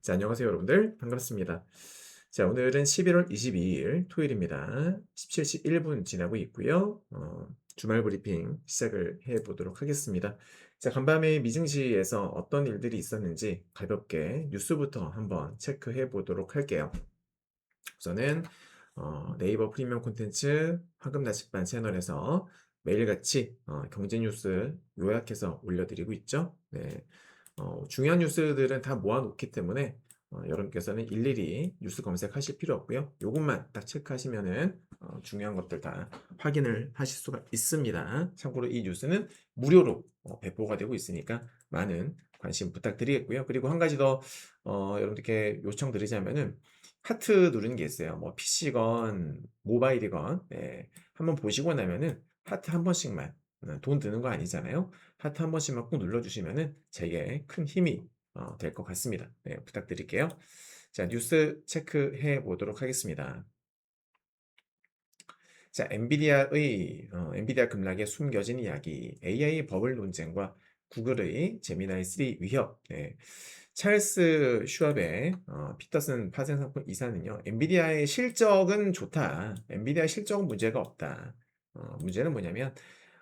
자, 안녕하세요, 여러분들. 반갑습니다. 자, 오늘은 11월 22일 토요일입니다. 17시 1분 지나고 있고요. 주말 브리핑 시작을 해 보도록 하겠습니다. 자, 간밤에 미증시에서 어떤 일들이 있었는지 가볍게 뉴스부터 한번 체크해 보도록 할게요. 우선은 네이버 프리미엄 콘텐츠 황금 나침반 채널에서 매일같이 경제 뉴스 요약해서 올려드리고 있죠. 네. 중요한 뉴스들은 다 모아놓기 때문에 여러분께서는 일일이 뉴스 검색하실 필요 없고요. 요것만 딱 체크하시면은 중요한 것들 다 확인을 하실 수가 있습니다. 참고로 이 뉴스는 무료로 배포가 되고 있으니까 많은 관심 부탁드리겠고요. 그리고 한 가지 더 여러분들께 요청드리자면은 하트 누르는 게 있어요. 뭐 PC건 모바일이건 네. 한번 보시고 나면은 하트 한 번씩만 돈 드는 거 아니잖아요. 하트 한 번씩만 꼭 눌러주시면은 제게 큰 힘이 될 것 같습니다. 네, 부탁드릴게요. 자, 뉴스 체크해 보도록 하겠습니다. 자, 엔비디아 급락에 숨겨진 이야기, AI 버블 논쟁과 구글의 제미나이 3 위협. 네. 찰스 슈왑의 피터슨 파생상품 이사는요, 엔비디아의 실적은 좋다. 엔비디아의 실적은 문제가 없다. 문제는 뭐냐면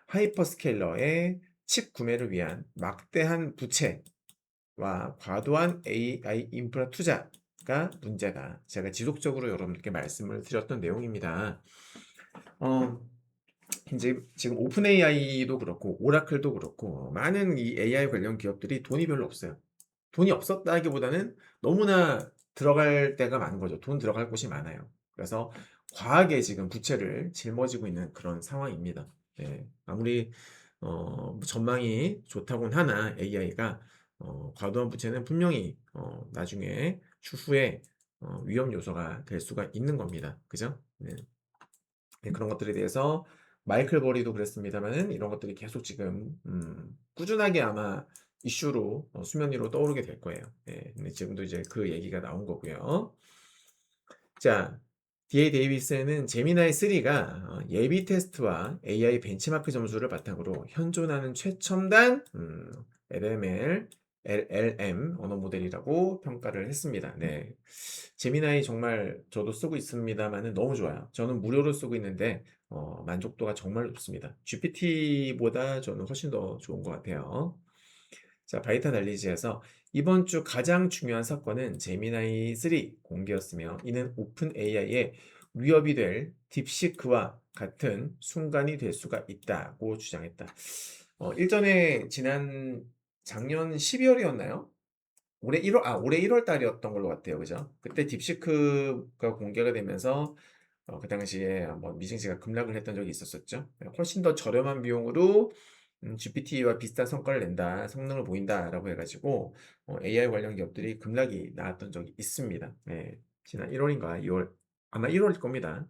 하이퍼스케일러의 칩 구매를 위한 막대한 부채와 과도한 AI 인프라 투자가 문제다. 제가 지속적으로 여러분들께 말씀을 드렸던 내용입니다. 어, 이제 지금 오픈 AI도 그렇고 오라클도 그렇고 많은 이 AI 관련 기업들이 돈이 별로 없어요. 돈이 없었다기보다는 너무나 들어갈 때가 많은 거죠. 돈 들어갈 곳이 많아요. 그래서 과하게 지금 부채를 짊어지고 있는 그런 상황입니다. 예, 아무리 전망이 좋다곤 하나 AI가 과도한 부채는 분명히 나중에 추후에 위험 요소가 될 수가 있는 겁니다. 그죠? 네. 네, 그런 것들에 대해서 마이클 버리도 그랬습니다만은 이런 것들이 계속 지금 꾸준하게 아마 이슈로 수면 위로 떠오르게 될 거예요. 네, 근데 지금도 이제 그 얘기가 나온 거고요. 자, DA 데이비스는 제미나이 3가 예비 테스트와 AI 벤치마크 점수를 바탕으로 현존하는 최첨단 LLM 언어 모델이라고 평가를 했습니다. 네. 제미나이 정말 저도 쓰고 있습니다만은 너무 좋아요. 저는 무료로 쓰고 있는데 만족도가 정말 높습니다. GPT보다 저는 훨씬 더 좋은 것 같아요. 자, 바이타 달리지에서 이번 주 가장 중요한 사건은 제미나이 3 공개였으며 이는 오픈 AI의 위협이 될 딥시크와 같은 순간이 될 수가 있다고 주장했다. 일전에 작년 12월이었나요? 올해 1월 달이었던 걸로 같아요. 그죠? 그때 딥시크가 공개가 되면서 그 당시에 뭐 미증시가 급락을 했던 적이 있었었죠. 훨씬 더 저렴한 비용으로 GPT와 비슷한 성과를 낸다, 성능을 보인다라고 해가지고 AI 관련 기업들이 급락이 나왔던 적이 있습니다. 네, 지난 1월인가 2월, 아마 1월일 겁니다.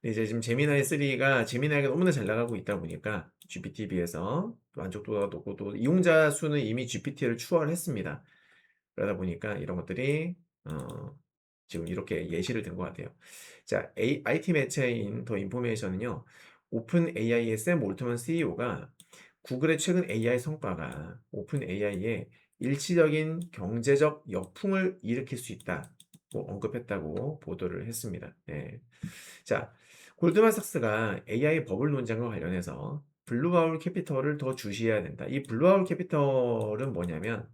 이제 지금 제미나이가 너무나 잘 나가고 있다 보니까 GPT에 비해서 만족도가 높고 또 이용자 수는 이미 GPT를 추월했습니다. 그러다 보니까 이런 것들이 지금 이렇게 예시를 든 것 같아요. 자, IT 매체인 더 인포메이션은요, 오픈 AI의 샘 올트먼 CEO가 구글의 최근 AI 성과가 오픈 AI의 일시적인 경제적 역풍을 일으킬 수 있다고 언급했다고 보도를 했습니다. 네. 자, 골드만삭스가 AI 버블 논쟁과 관련해서 블루아울 캐피털을 더 주시해야 된다. 이 블루아울 캐피털은 뭐냐면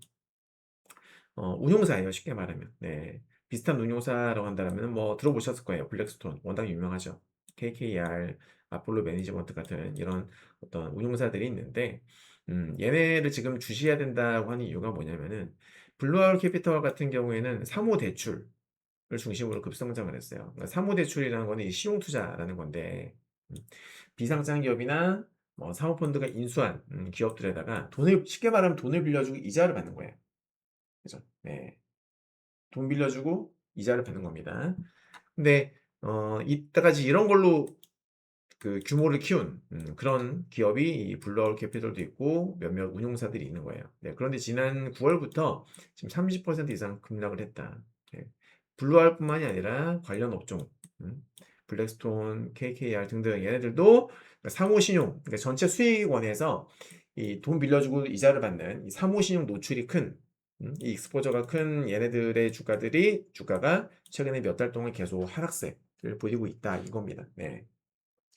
운용사예요. 쉽게 말하면. 네. 비슷한 운용사라고 한다면 뭐 들어보셨을 거예요. 블랙스톤 워낙 유명하죠. KKR, 아폴로 매니지먼트 같은 이런 어떤 운용사들이 있는데 얘네를 지금 주시해야 된다고 하는 이유가 뭐냐면은 블루아울 캐피털 같은 경우에는 사모 대출을 중심으로 급성장을 했어요. 그러니까 사모 대출이라는 거는 이 신용 투자라는 건데 음, 비상장 기업이나 뭐 사모펀드가 인수한 기업들에다가 돈을 쉽게 말하면 돈을 빌려주고 이자를 받는 거예요. 그죠? 네. 돈 빌려주고 이자를 받는 겁니다. 근데 이때까지 이런 걸로 그 규모를 키운 그런 기업이 이 블루아울 캐피털도 있고 몇몇 운용사들이 있는 거예요. 네, 그런데 지난 9월부터 지금 30% 이상 급락을 했다. 네, 블루아울뿐만이 아니라 관련 업종, 블랙스톤, KKR 등등 얘네들도 사모신용, 그러니까 전체 수익원에서 이 돈 빌려주고 이자를 받는 이 사모신용 노출이 큰 이 익스포저가 큰 얘네들의 주가가 최근에 몇 달 동안 계속 하락세를 보이고 있다 이겁니다. 네.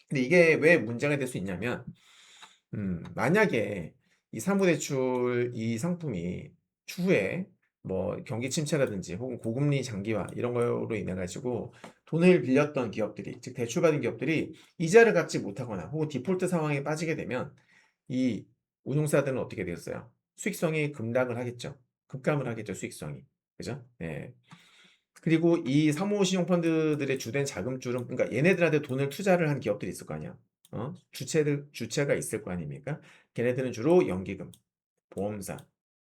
근데 이게 왜 문제가 될 수 있냐면 만약에 이 사모대출 이 상품이 추후에 뭐 경기 침체라든지 혹은 고금리 장기화 이런 거로 인해 가지고 돈을 빌렸던 기업들이 즉 대출받은 기업들이 이자를 갚지 못하거나 혹은 디폴트 상황에 빠지게 되면 이 운용사들은 어떻게 되겠어요? 수익성이 급락을 하겠죠. 급감을 하겠죠, 수익성이. 그죠? 예. 그리고 이 사모신용 펀드들의 주된 자금줄은 그러니까 얘네들한테 돈을 투자를 한 기업들이 있을 거 아니야. 주체가 있을 거 아닙니까? 걔네들은 주로 연기금, 보험사,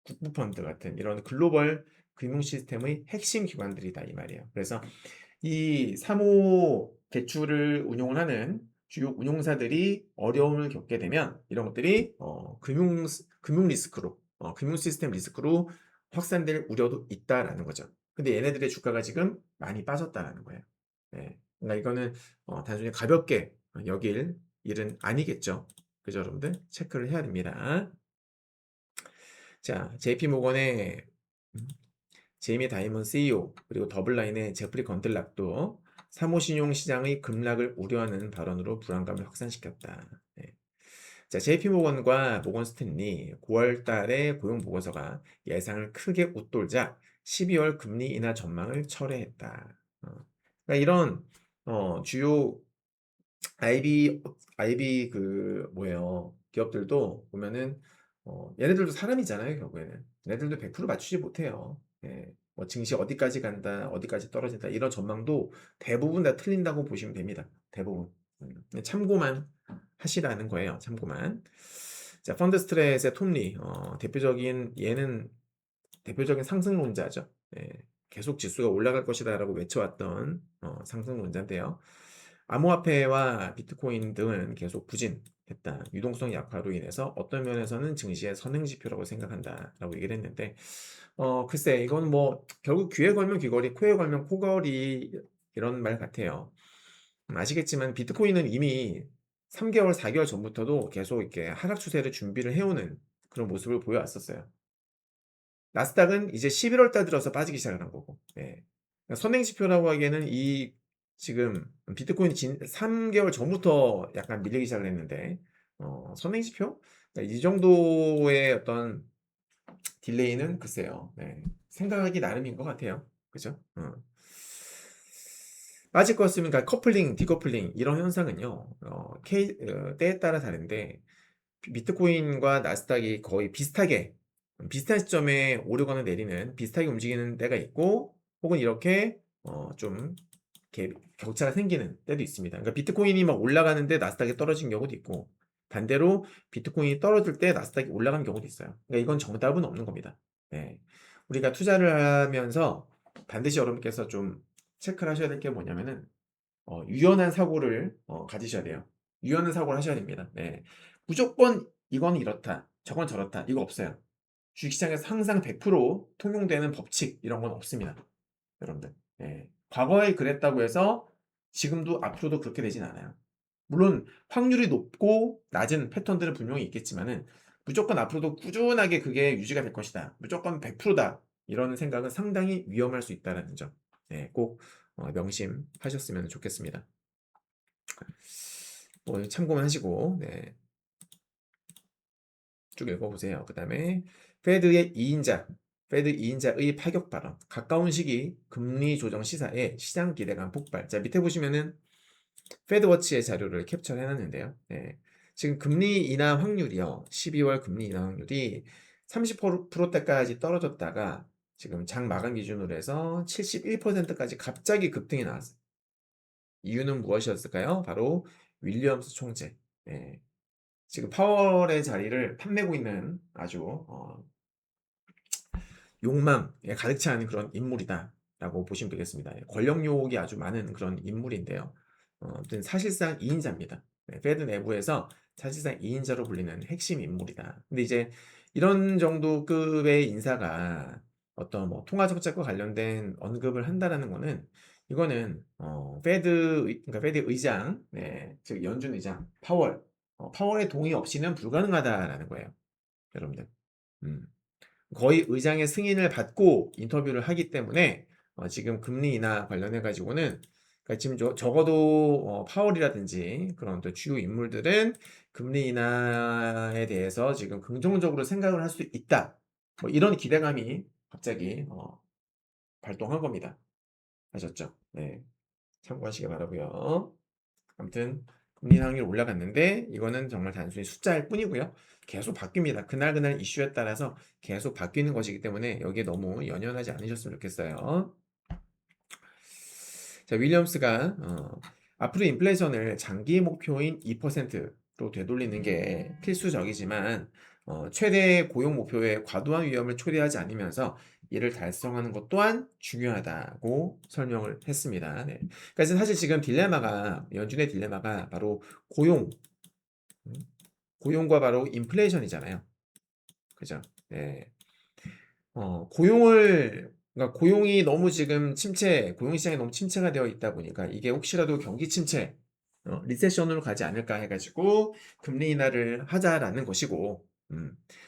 국부펀드 같은 이런 글로벌 금융 시스템의 핵심 기관들이다 이 말이에요. 그래서 이 사모 대출을 운용을 하는 주요 운용사들이 어려움을 겪게 되면 이런 것들이 금융 리스크로 금융 시스템 리스크로 확산될 우려도 있다라는 거죠. 근데 얘네들의 주가가 지금 많이 빠졌다라는 거예요. 네. 그러니까 이거는 단순히 가볍게 여길 일은 아니겠죠. 그죠, 여러분들? 체크를 해야 됩니다. 자, JP 모건의 제이미 다이먼 CEO 그리고 더블라인의 제프리 건틀락도 사모신용 시장의 급락을 우려하는 발언으로 불안감을 확산시켰다. 네. 자, JP모건과 모건 스탠리 9월 달에 고용 보고서가 예상을 크게 웃돌자 12월 금리 인하 전망을 철회했다. 그러니까 이런 주요 IB 그 뭐예요? 기업들도 보면은 얘네들도 사람이잖아요, 결국에는. 얘네들도 100% 맞추지 못해요. 예. 뭐 증시 어디까지 간다, 어디까지 떨어진다 이런 전망도 대부분 다 틀린다고 보시면 됩니다. 대부분. 참고만 하시라는 거예요. 참고만. 자, 펀드 스트레스의 톰리 얘는 대표적인 상승론자죠. 예, 계속 지수가 올라갈 것이다라고 외쳐왔던 상승론자인데요. 암호화폐와 비트코인 등은 계속 부진했다. 유동성 약화로 인해서 어떤 면에서는 증시의 선행지표라고 생각한다라고 얘기를 했는데 글쎄 이건 뭐 결국 귀에 걸면 귀걸이, 코에 걸면 코걸이 이런 말 같아요. 아시겠지만 비트코인은 이미 3개월, 4개월 전부터도 계속 이렇게 하락 추세를 준비를 해오는 그런 모습을 보여왔었어요. 나스닥은 이제 11월 달 들어서 빠지기 시작을 한 거고. 예. 그러니까 선행지표라고 하기에는 이 지금 비트코인이 3개월 전부터 약간 밀리기 시작을 했는데 선행지표? 그러니까 이 정도의 어떤 딜레이는 글쎄요. 네. 생각하기 나름인 것 같아요. 그죠? 빠질 것 같으면 그러니까 커플링, 디커플링 이런 현상은요. 때에 따라 다른데 비트코인과 나스닥이 거의 비슷한 시점에 오르거나 내리는 비슷하게 움직이는 때가 있고 혹은 이렇게 좀 이렇게 격차가 생기는 때도 있습니다. 그러니까 비트코인이 막 올라가는데 나스닥이 떨어진 경우도 있고 반대로 비트코인이 떨어질 때 나스닥이 올라가는 경우도 있어요. 그러니까 이건 정답은 없는 겁니다. 네. 우리가 투자를 하면서 반드시 여러분께서 좀 체크를 하셔야 될 게 뭐냐면은 유연한 사고를 가지셔야 돼요. 유연한 사고를 하셔야 됩니다. 네. 무조건 이건 이렇다, 저건 저렇다 이거 없어요. 주식시장에서 항상 100% 통용되는 법칙 이런 건 없습니다. 여러분들. 네. 과거에 그랬다고 해서 지금도 앞으로도 그렇게 되진 않아요. 물론 확률이 높고 낮은 패턴들은 분명히 있겠지만은 무조건 앞으로도 꾸준하게 그게 유지가 될 것이다. 무조건 100%다. 이런 생각은 상당히 위험할 수 있다는 점. 네, 꼭 명심하셨으면 좋겠습니다. 뭐 참고만 하시고 네, 쭉 읽어보세요. 그 다음에 페드 2인자의 파격 발언, 가까운 시기 금리 조정 시사에 시장 기대감 폭발. 자, 밑에 보시면은 페드워치의 자료를 캡처해 놨는데요. 네. 지금 금리 인하 확률이요. 12월 금리 인하 확률이 30%대까지 떨어졌다가 지금 장 마감 기준으로 해서 71%까지 갑자기 급등이 나왔어요. 이유는 무엇이었을까요? 바로 윌리엄스 총재. 네. 지금 파월의 자리를 탐내고 있는 아주 욕망에 가득 찬 그런 인물이다라고 보시면 되겠습니다. 권력 욕이 아주 많은 그런 인물인데요. 아무튼 사실상 2인자입니다. 네, 페드 내부에서 사실상 2인자로 불리는 핵심 인물이다. 근데 이제 이런 정도 급의 인사가 어떤 뭐 통화 정책과 관련된 언급을 한다라는 거는 이거는 그러니까 페드 의장, 네, 즉 연준 의장 파월의 동의 없이는 불가능하다라는 거예요, 여러분들. 음. 거의 의장의 승인을 받고 인터뷰를 하기 때문에 지금 금리 인하 관련해 가지고는 그러니까 지금 적어도 파월이라든지 그런 또 주요 인물들은 금리 인하에 대해서 지금 긍정적으로 생각을 할 수 있다. 뭐 이런 기대감이 갑자기 발동한 겁니다. 아셨죠? 네. 참고하시기 바라고요. 아무튼 금리 인하율이 올라갔는데 이거는 정말 단순히 숫자일 뿐이고요. 계속 바뀝니다. 그날그날 이슈에 따라서 계속 바뀌는 것이기 때문에 여기에 너무 연연하지 않으셨으면 좋겠어요. 자, 윌리엄스가 앞으로 인플레이션을 장기 목표인 2%로 되돌리는 게 필수적이지만 최대 고용 목표에 과도한 위험을 초래하지 않으면서 이를 달성하는 것 또한 중요하다고 설명을 했습니다. 네. 그러니까 사실 지금 딜레마가 연준의 딜레마가 바로 고용, 음, 고용과 바로 인플레이션이잖아요. 그죠? 네. 그러니까 고용이 너무 지금 고용 시장이 너무 침체가 되어 있다 보니까 이게 혹시라도 경기 침체, 리세션으로 가지 않을까 해가지고 금리 인하를 하자라는 것이고,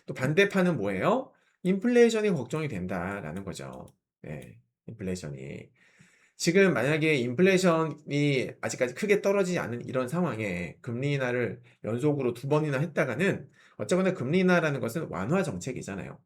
또 반대파는 뭐예요? 인플레이션이 걱정이 된다라는 거죠. 네, 인플레이션이. 지금 만약에 인플레이션이 아직까지 크게 떨어지지 않은 이런 상황에 금리 인하를 연속으로 두 번이나 했다가는 어쨌거나 금리 인하라는 것은 완화 정책이잖아요.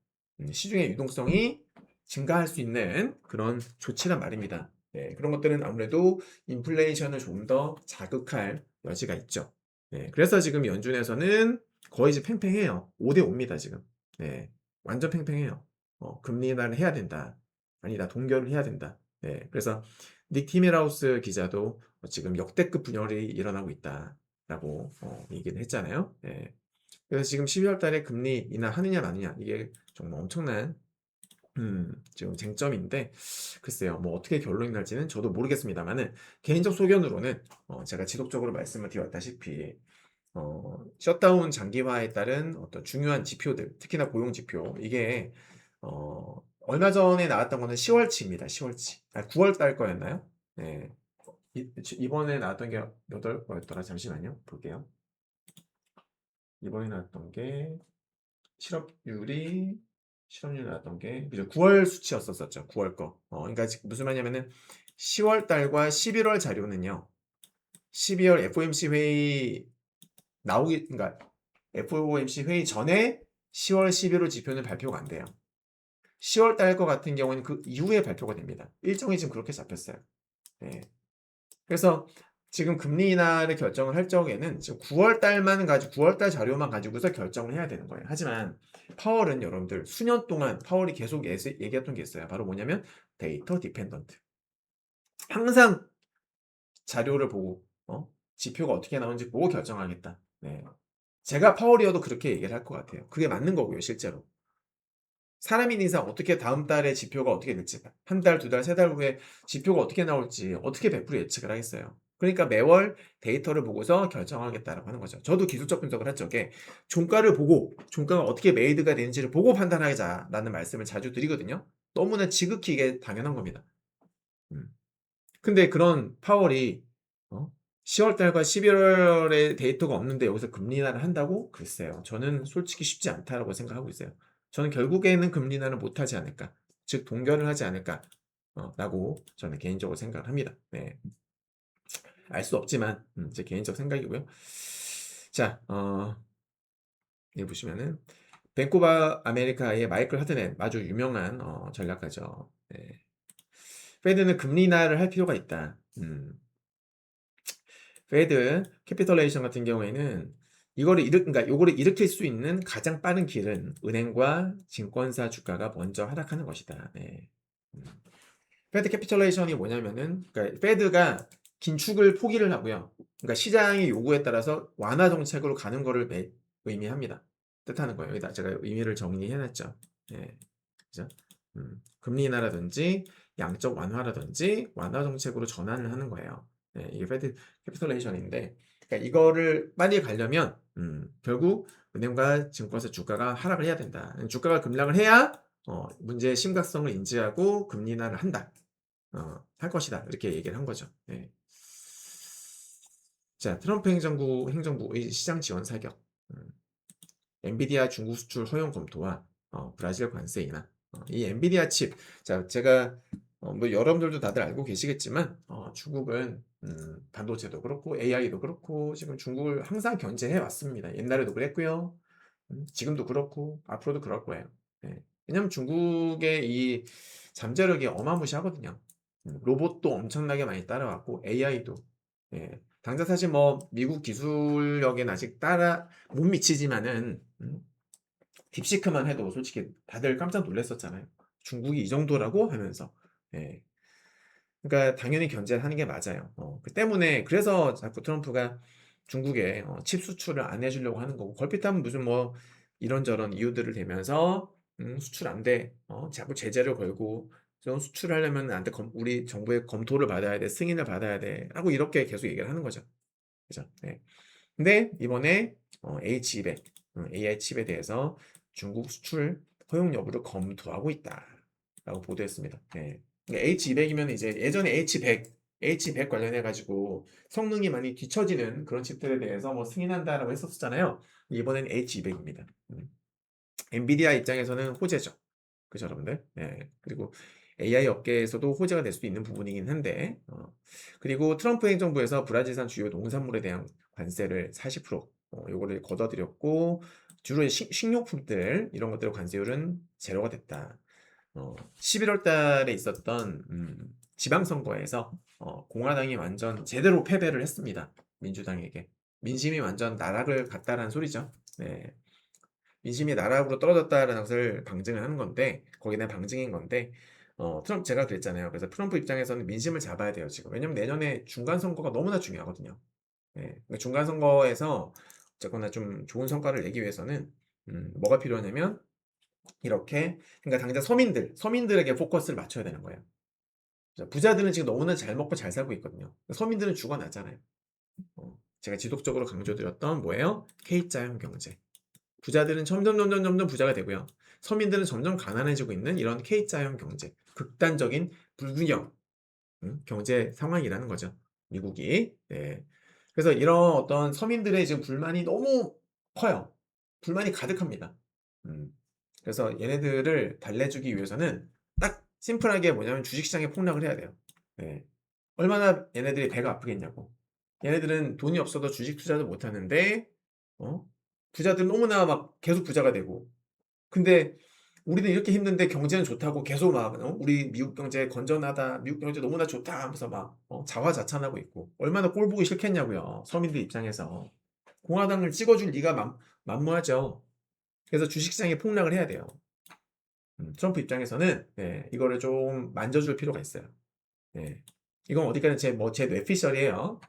시중의 유동성이 증가할 수 있는 그런 조치란 말입니다. 네, 그런 것들은 아무래도 인플레이션을 좀 더 자극할 여지가 있죠. 네, 그래서 지금 연준에서는 거의 지금 팽팽해요. 5대 5입니다, 지금. 네, 완전 팽팽해요. 금리 인하를 해야 된다. 아니다, 동결을 해야 된다. 네, 그래서 닉 티밀하우스 기자도 지금 역대급 분열이 일어나고 있다라고 얘기를 했잖아요. 네. 그래서 지금 12월 달에 금리 인하하느냐 마느냐 이게 정말 엄청난 지금 쟁점인데 글쎄요 뭐 어떻게 결론이 날지는 저도 모르겠습니다만은 개인적 소견으로는 제가 지속적으로 말씀을 드렸다시피 셧다운 장기화에 따른 어떤 중요한 지표들 특히나 고용 지표 이게 얼마 전에 나왔던 거는 10월치입니다. 10월치. 9월 달 거였나요? 네. 이번에 나왔던 게 몇 월 거였더라? 잠시만요. 볼게요. 이번에 나왔던 게 실업률이 실업률 나왔던 게 그죠? 9월 수치였었죠. 9월 거. 그러니까 무슨 말이냐면은 10월 달과 11월 자료는요. 12월 FOMC 회의 그러니까 FOMC 회의 전에 10월, 11월 지표는 발표가 안 돼요. 10월 달 거 같은 경우는 그 이후에 발표가 됩니다. 일정이 지금 그렇게 잡혔어요. 네. 그래서 지금 금리 인하를 결정을 할 적에는 지금 9월 달만 가지고 9월 달 자료만 가지고서 결정을 해야 되는 거예요. 하지만 파월은 여러분들 수년 동안 파월이 계속 얘기했던 게 있어요. 바로 뭐냐면 데이터 디펜던트. 항상 자료를 보고 지표가 어떻게 나오는지 보고 결정하겠다. 네. 제가 파월이어도 그렇게 얘기를 할 것 같아요. 그게 맞는 거고요, 실제로. 사람인 이상 어떻게 다음 달에 지표가 어떻게 될지, 한 달, 두 달, 세 달 후에 지표가 어떻게 나올지 어떻게 100% 예측을 하겠어요. 그러니까 매월 데이터를 보고서 결정하겠다라고 하는 거죠. 저도 기술적 분석을 할 적에 종가를 보고 종가가 어떻게 메이드가 되는지를 보고 판단하자라는 말씀을 자주 드리거든요. 너무나 지극히 이게 당연한 겁니다. 음. 근데 그런 파월이 10월 달과 11월에 데이터가 없는데 여기서 금리 인하를 한다고? 글쎄요. 저는 솔직히 쉽지 않다라고 생각하고 있어요. 저는 결국에는 금리 인하를 못 하지 않을까. 즉 동결을 하지 않을까. 라고 저는 개인적으로 생각을 합니다. 네. 알 수 없지만 제 개인적 생각이고요. 자, 여기 보시면은 뱅크 오브 아메리카의 마이클 하드넷 아주 유명한 전략가죠. 네. 페드는 금리 인하를 할 필요가 있다. 페드 캐피털레이션 같은 경우에는 그러니까 요거를 일으킬 수 있는 가장 빠른 길은 은행과 증권사 주가가 먼저 하락하는 것이다. 네. 음. 페드 캐피털레이션이 뭐냐면은, 그러니까 페드가 긴축을 포기를 하고요. 그러니까 시장의 요구에 따라서 완화 정책으로 가는 거를 의미합니다. 뜻하는 거예요. 여기다 제가 의미를 정리해놨죠. 네. 그죠? 금리 인하라든지 양적 완화라든지 완화 정책으로 전환을 하는 거예요. 네, 이게 페드 캐피털레이션인데, 그러니까 이거를 빨리 가려면 결국 은행과 증권사 주가가 하락을 해야 된다. 주가가 급락을 해야 문제의 심각성을 인지하고 금리 인하를 한다. 할 것이다. 이렇게 얘기를 한 거죠. 네. 자, 트럼프 행정부의 시장 지원 사격. 엔비디아 중국 수출 허용 검토와 브라질 관세 인하. 이 엔비디아 칩. 자, 제가 뭐 여러분들도 다들 알고 계시겠지만 중국은 반도체도 그렇고 AI도 그렇고 지금 중국을 항상 견제해 왔습니다. 옛날에도 그랬고요. 지금도 그렇고 앞으로도 그럴 거예요. 예. 왜냐면 중국의 이 잠재력이 어마무시하거든요. 로봇도 엄청나게 많이 따라왔고 AI도. 예. 당장 사실 뭐 미국 기술력엔 아직 따라 못 미치지만은 딥시크만 해도 솔직히 다들 깜짝 놀랐었잖아요. 중국이 이 정도라고 하면서. 예. 그러니까 당연히 견제를 하는 게 맞아요. 그 때문에 그래서 자꾸 트럼프가 중국에 칩 수출을 안 해주려고 하는 거고 걸핏하면 무슨 뭐 이런저런 이유들을 대면서 수출 안 돼. 자꾸 제재를 걸고 저 수출하려면 안 돼. 우리 정부의 검토를 받아야 돼. 승인을 받아야 돼. 라고 이렇게 계속 얘기를 하는 거죠. 그죠? 네. 근데 이번에 H200 AI 칩에 대해서 중국 수출 허용 여부를 검토하고 있다라고 보도했습니다. 네. 그러니까 H200이면 이제 예전에 H100 관련해 가지고 성능이 많이 뒤처지는 그런 칩들에 대해서 뭐 승인한다라고 했었잖아요. 이번엔 H200입니다. 엔비디아 입장에서는 호재죠. 그죠, 여러분들? 네. 그리고 AI 업계에서도 호재가 될 수 있는 부분이긴 한데, 그리고 트럼프 행정부에서 브라질산 주요 농산물에 대한 관세를 40% 요거를 걷어들였고, 주로 식료품들 이런 것들 관세율은 제로가 됐다. 11월 달에 있었던 지방선거에서 공화당이 완전 제대로 패배를 했습니다. 민주당에게. 민심이 완전 나락을 갔다라는 소리죠. 네. 민심이 나락으로 떨어졌다라는 것을 방증을 하는 건데 거기에 대한 방증인 건데 트럼프 제가 그랬잖아요. 그래서 트럼프 입장에서는 민심을 잡아야 돼요 지금. 왜냐면 내년에 중간 선거가 너무나 중요하거든요. 예, 그러니까 중간 선거에서 어쨌거나 좀 좋은 성과를 내기 위해서는 뭐가 필요하냐면 이렇게 그러니까 당장 서민들에게 포커스를 맞춰야 되는 거예요. 부자들은 지금 너무나 잘 먹고 잘 살고 있거든요. 서민들은 죽어나잖아요. 제가 지속적으로 강조드렸던 뭐예요? K자형 경제. 부자들은 점점 부자가 되고요. 서민들은 점점 가난해지고 있는 이런 K자형 경제, 극단적인 불균형 경제 상황이라는 거죠. 미국이. 네. 그래서 이런 어떤 서민들의 지금 불만이 너무 커요. 불만이 가득합니다. 음. 그래서 얘네들을 달래주기 위해서는 딱 심플하게 뭐냐면 주식시장에 폭락을 해야 돼요. 네. 얼마나 얘네들이 배가 아프겠냐고. 얘네들은 돈이 없어도 주식 투자도 못 하는데, 어? 부자들은 너무나 막 계속 부자가 되고. 근데 우리는 이렇게 힘든데 경제는 좋다고 계속 막, 우리 미국 경제 건전하다, 미국 경제 너무나 좋다 하면서 막, 자화자찬하고 있고. 얼마나 꼴 보기 싫겠냐고요. 서민들 입장에서. 공화당을 찍어줄 리가 만무하죠. 그래서 주식시장에 폭락을 해야 돼요. 트럼프 입장에서는, 네, 이거를 좀 만져줄 필요가 있어요. 네. 이건 어디까지 제 뇌피셜이에요.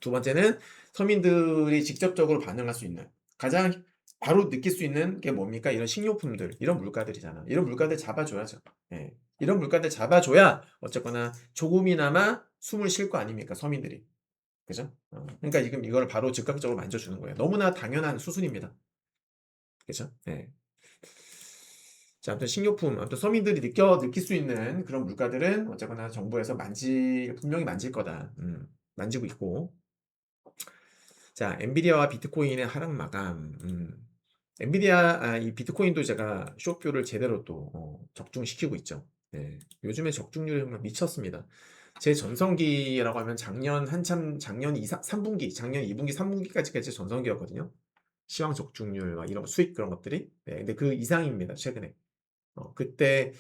두 번째는 서민들이 직접적으로 반응할 수 있는 가장 바로 느낄 수 있는 게 뭡니까? 이런 식료품들, 이런 물가들이잖아. 이런 물가들 잡아줘야죠. 예. 이런 물가들 잡아줘야 어쨌거나 조금이나마 숨을 쉴 거 아닙니까? 서민들이. 그죠? 그러니까 지금 이거를 바로 즉각적으로 만져주는 거예요. 너무나 당연한 수순입니다. 그죠? 예. 자, 아무튼 식료품, 아무튼 서민들이 느낄 수 있는 그런 물가들은 어쨌거나 정부에서 분명히 만질 거다. 만지고 있고. 자, 엔비디아와 비트코인의 하락 마감. 이 비트코인도 제가 쇼표를 제대로 또 적중시키고 있죠. 네, 요즘에 적중률이 정말 미쳤습니다. 제 전성기라고 하면 작년 3분기, 작년 2분기, 3분기까지가 제 전성기였거든요. 시황 적중률, 막 이런 수익 그런 것들이. 네, 근데 그 이상입니다, 최근에. 그때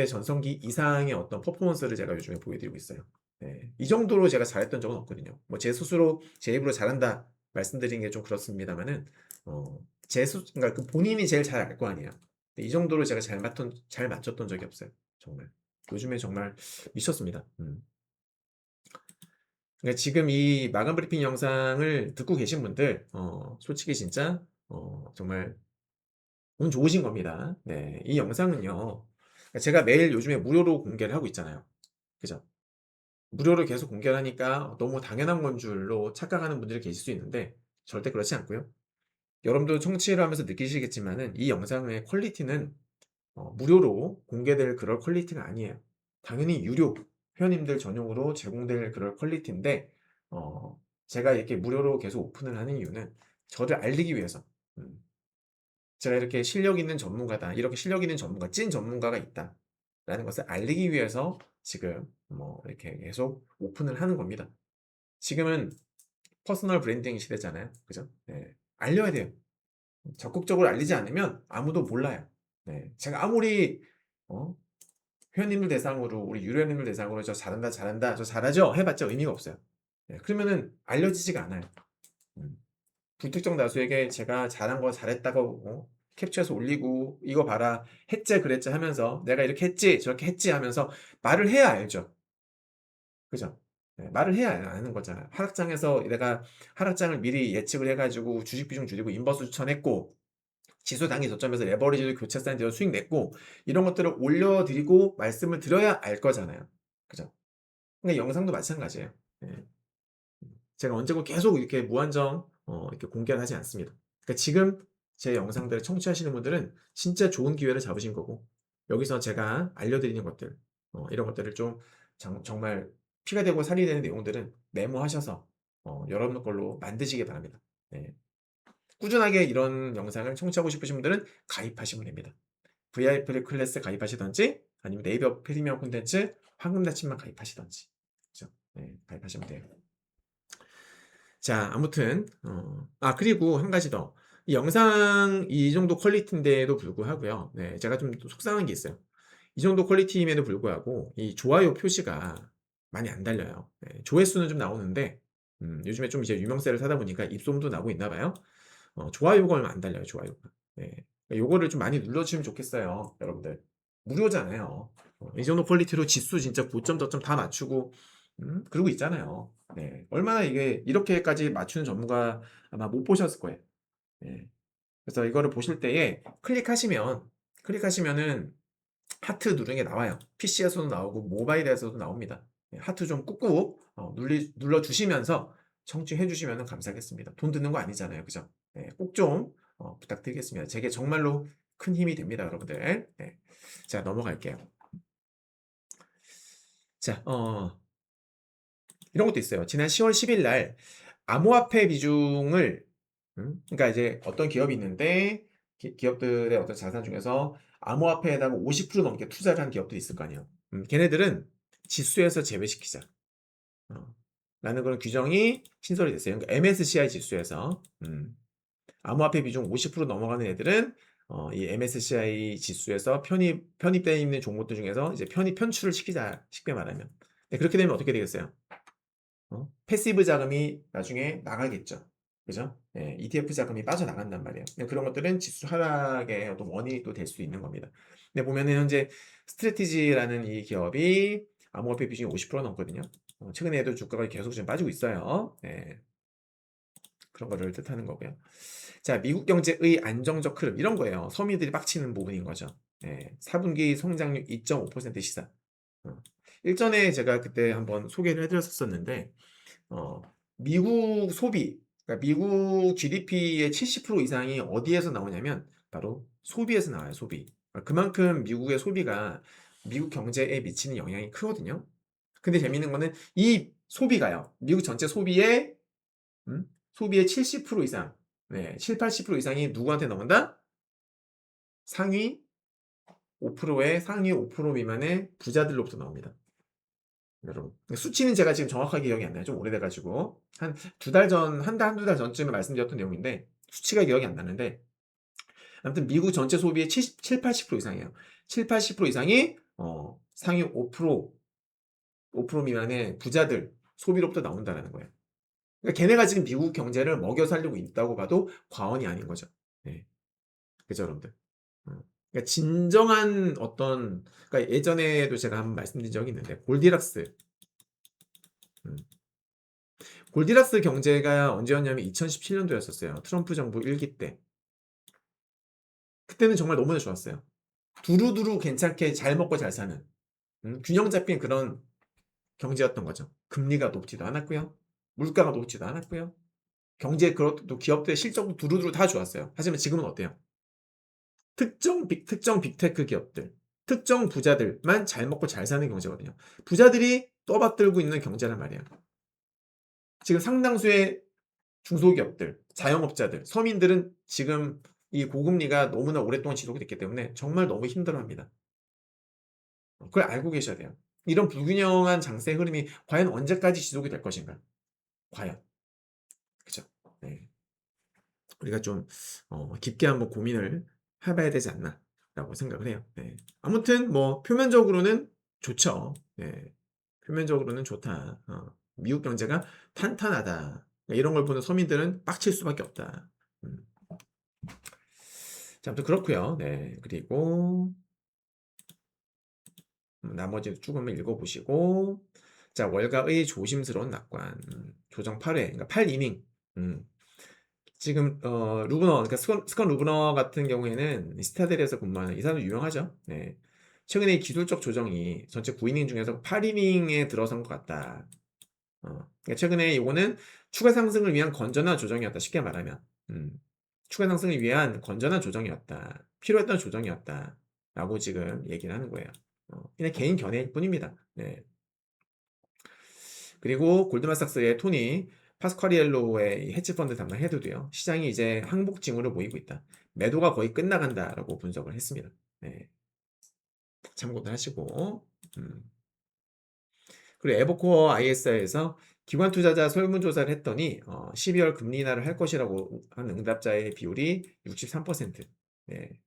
전성기 이상의 어떤 퍼포먼스를 제가 요즘에 보여드리고 있어요. 네, 이 정도로 제가 잘했던 적은 없거든요. 뭐 제 스스로 제 입으로 잘한다 말씀드린 게 좀 그렇습니다만은 그러니까 그 본인이 제일 잘 알 거 아니에요. 근데 이 정도로 제가 잘 맞췄던 적이 없어요. 정말 요즘에 정말 미쳤습니다. 그러니까 지금 이 마감 브리핑 영상을 듣고 계신 분들 솔직히 진짜 정말 운 좋으신 겁니다. 네, 이 영상은요. 제가 매일 요즘에 무료로 공개를 하고 있잖아요. 그죠? 무료로 계속 공개를 하니까 너무 당연한 건 줄로 착각하는 분들이 계실 수 있는데 절대 그렇지 않고요. 여러분도 청취를 하면서 느끼시겠지만은 이 영상의 퀄리티는 무료로 공개될 그럴 퀄리티가 아니에요. 당연히 유료 회원님들 전용으로 제공될 그럴 퀄리티인데 제가 이렇게 무료로 계속 오픈을 하는 이유는 저를 알리기 위해서. 음, 제가 이렇게 실력 있는 전문가다. 이렇게 실력 있는 전문가, 찐 전문가가 있다라는 것을 알리기 위해서 지금 뭐 이렇게 계속 오픈을 하는 겁니다. 지금은 퍼스널 브랜딩 시대잖아요. 그죠? 네. 알려야 돼요. 적극적으로 알리지 않으면 아무도 몰라요. 네. 제가 아무리 어? 회원님들 대상으로 우리 유료회원님들 대상으로 저 잘한다 잘한다 저 잘하죠 해봤자 의미가 없어요. 네. 그러면은 알려지지가 않아요. 음. 불특정 다수에게 제가 잘한 거 잘했다고 캡처해서 올리고 이거 봐라 했지 그랬지 하면서 내가 이렇게 했지 저렇게 했지 하면서 말을 해야 알죠. 그죠? 네, 말을 해야 아는 거잖아요. 하락장에서 내가 하락장을 미리 예측을 해가지고 주식 비중 줄이고 인버스 추천했고 지수 단기 저점에서 레버리지도 교체 사인되어 수익 냈고 이런 것들을 올려드리고 말씀을 드려야 알 거잖아요. 그죠? 그러니까 영상도 마찬가지예요. 네. 제가 언제고 계속 이렇게 무한정 이렇게 공개를 하지 않습니다. 그러니까 지금 제 영상들을 청취하시는 분들은 진짜 좋은 기회를 잡으신 거고 여기서 제가 알려드리는 것들 이런 것들을 좀 정말 피가 되고 살이 되는 내용들은 메모하셔서 여러분 걸로 만드시기 바랍니다. 네. 꾸준하게 이런 영상을 청취하고 싶으신 분들은 가입하시면 됩니다. VIP 클래스 가입하시든지 아니면 네이버 프리미엄 콘텐츠 황금 닫힘만 가입하시든지 그죠? 네, 가입하시면 돼요. 자, 아무튼 그리고 한 가지 더. 이 영상 이 정도 퀄리티인데도 불구하고요. 네, 제가 좀 속상한 게 있어요. 이 정도 퀄리티임에도 불구하고 이 좋아요 표시가 많이 안 달려요. 네, 조회수는 좀 나오는데 요즘에 좀 이제 유명세를 타다 보니까 입소문도 나고 있나 봐요. 좋아요가 얼마 안 달려요, 좋아요가. 네. 요거를 좀 많이 눌러주시면 좋겠어요, 여러분들. 무료잖아요. 이 정도 퀄리티로 지수 진짜 고점, 저점 다 맞추고, 그러고 있잖아요. 네. 얼마나 이게, 이렇게까지 맞추는 전문가 아마 못 보셨을 거예요. 네. 그래서 이거를 보실 때에 클릭하시면은 하트 누르는 게 나와요. PC에서도 나오고, 모바일에서도 나옵니다. 네, 하트 좀 꾹꾹 눌러주시면서 청취해 주시면 감사하겠습니다. 돈 드는 거 아니잖아요. 그죠? 네, 꼭 좀 부탁드리겠습니다. 제게 정말로 큰 힘이 됩니다, 여러분들. 네. 자, 넘어갈게요. 자, 이런 것도 있어요. 지난 10월 10일 날 암호화폐 비중을 그러니까 이제 어떤 기업이 있는데 기업들의 어떤 자산 중에서 암호화폐에다가 50% 넘게 투자를 한 기업들이 있을 거 아니에요. 걔네들은 지수에서 제외시키자. 라는 그런 규정이 신설이 됐어요. 그러니까 MSCI 지수에서 암호화폐 비중 50% 넘어가는 애들은 이 MSCI 지수에서 편입되어 있는 종목들 중에서 이제 편출을 시키자. 쉽게 말하면. 네, 그렇게 되면 어떻게 되겠어요? 패시브 자금이 나중에 나가겠죠. 그죠? 예, ETF 자금이 빠져나간단 말이에요. 그런 것들은 지수 하락의 어떤 원인이 또 될 수 있는 겁니다. 근데 보면은 현재 스트래티지라는 이 기업이 암호화폐 비중이 50% 넘거든요. 최근에도 주가가 계속 좀 빠지고 있어요. 예, 그런 거를 뜻하는 거고요. 자, 미국 경제의 안정적 흐름 이런 거예요. 서민들이 빡치는 부분인 거죠. 예, 4분기 성장률 2.5% 시사. 일전에 제가 그때 한번 소개를 해드렸었는데 미국 소비, 그러니까 미국 GDP의 70% 이상이 어디에서 나오냐면 바로 소비에서 나와요, 소비. 그만큼 미국의 소비가 미국 경제에 미치는 영향이 크거든요. 근데 재밌는 거는 이 소비가요, 미국 전체 소비의 70% 이상, 네, 7, 80% 이상이 누구한테 나온다? 상위 5%의 상위 5% 미만의 부자들로부터 나옵니다. 여러분. 수치는 제가 지금 정확하게 기억이 안 나요. 좀 오래돼가지고. 한 두 달 전, 한두 달 전쯤에 말씀드렸던 내용인데, 수치가 기억이 안 나는데, 아무튼 미국 전체 소비의 7, 80% 이상이에요. 7, 80% 이상이, 상위 5% 미만의 부자들 소비로부터 나온다는 거예요. 그러니까 걔네가 지금 미국 경제를 먹여 살리고 있다고 봐도 과언이 아닌 거죠. 네. 그죠, 여러분들? 그러니까 진정한 그러니까 예전에도 제가 한번 말씀드린 적이 있는데, 음, 골디락스 경제가 언제였냐면 2017년도였었어요. 트럼프 정부 1기 때. 그때는 정말 너무나 좋았어요. 두루두루 괜찮게 잘 먹고 잘 사는 균형 잡힌 그런 경제였던 거죠. 금리가 높지도 않았고요. 물가가 높지도 않았고요. 또 기업들의 실적도 두루두루 다 좋았어요. 하지만 지금은 어때요? 특정 빅테크 기업들, 특정 부자들만 잘 먹고 잘 사는 경제거든요. 부자들이 떠받들고 있는 경제란 말이에요. 지금 상당수의 중소기업들, 자영업자들, 서민들은 지금 이 고금리가 너무나 오랫동안 지속이 됐기 때문에 정말 너무 힘들어합니다. 그걸 알고 계셔야 돼요. 이런 불균형한 장세 흐름이 과연 언제까지 지속이 될 것인가? 과연. 그죠? 네. 우리가 좀 깊게 한번 고민을 해 봐야 되지 않나라고 생각을 해요. 네. 아무튼 뭐 표면적으로는 좋죠. 네. 표면적으로는 좋다. 미국 경제가 탄탄하다. 그러니까 이런 걸 보는 서민들은 빡칠 수밖에 없다. 음. 자, 아무튼 그렇고요. 네. 그리고 나머지 쭉 한번 읽어보시고, 자, 월가의 조심스러운 낙관, 조정 8회, 그러니까 8이닝. 지금 루브너, 그러니까 스컨 루브너 같은 경우에는 스타델에서 근무하는 이 사람도 유명하죠. 네. 최근에 이 기술적 조정이 전체 9이닝 중에서 8이닝에 들어선 것 같다. 그러니까 최근에 이거는 추가 상승을 위한 건전한 조정이었다. 쉽게 말하면, 추가 상승을 위한 건전한 조정이었다. 필요했던 조정이었다. 라고 지금 얘기를 하는 거예요. 그냥 개인 견해일 뿐입니다. 네. 그리고 골드만삭스의 토니 파스쿼리엘로의 헤지펀드 담당 헤드도요. 시장이 이제 항복 징후를 보이고 있다. 매도가 거의 끝나간다라고 분석을 했습니다. 네. 참고도 하시고. 그리고 에버코어 ISR에서 기관 투자자 설문조사를 했더니 12월 금리 인하를 할 것이라고 한 응답자의 비율이 63%. 네.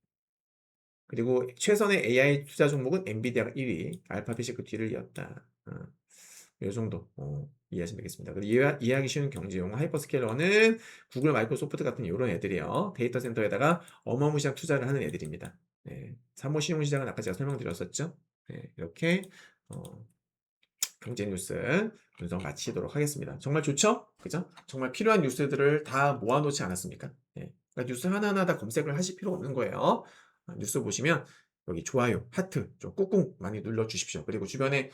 그리고 최선의 AI 투자 종목은 엔비디아가 1위, 알파벳이 그 뒤를 이었다. 이 정도 이해하시면 되겠습니다. 그리고 이해하기 쉬운 경제용 하이퍼스케일러는 구글, 마이크로소프트 같은 이런 애들이요. 데이터 센터에다가 어마무시한 투자를 하는 애들입니다. 네. 사모 신용 시장은 아까 제가 설명드렸었죠. 네. 이렇게 경제 뉴스 분석 마치도록 하겠습니다. 정말 좋죠? 그죠? 정말 필요한 뉴스들을 다 모아놓지 않았습니까? 네. 그러니까 뉴스 하나하나 다 검색을 하실 필요 없는 거예요. 뉴스 보시면 여기 좋아요, 하트 좀 꾹꾹 많이 눌러주십시오. 그리고 주변에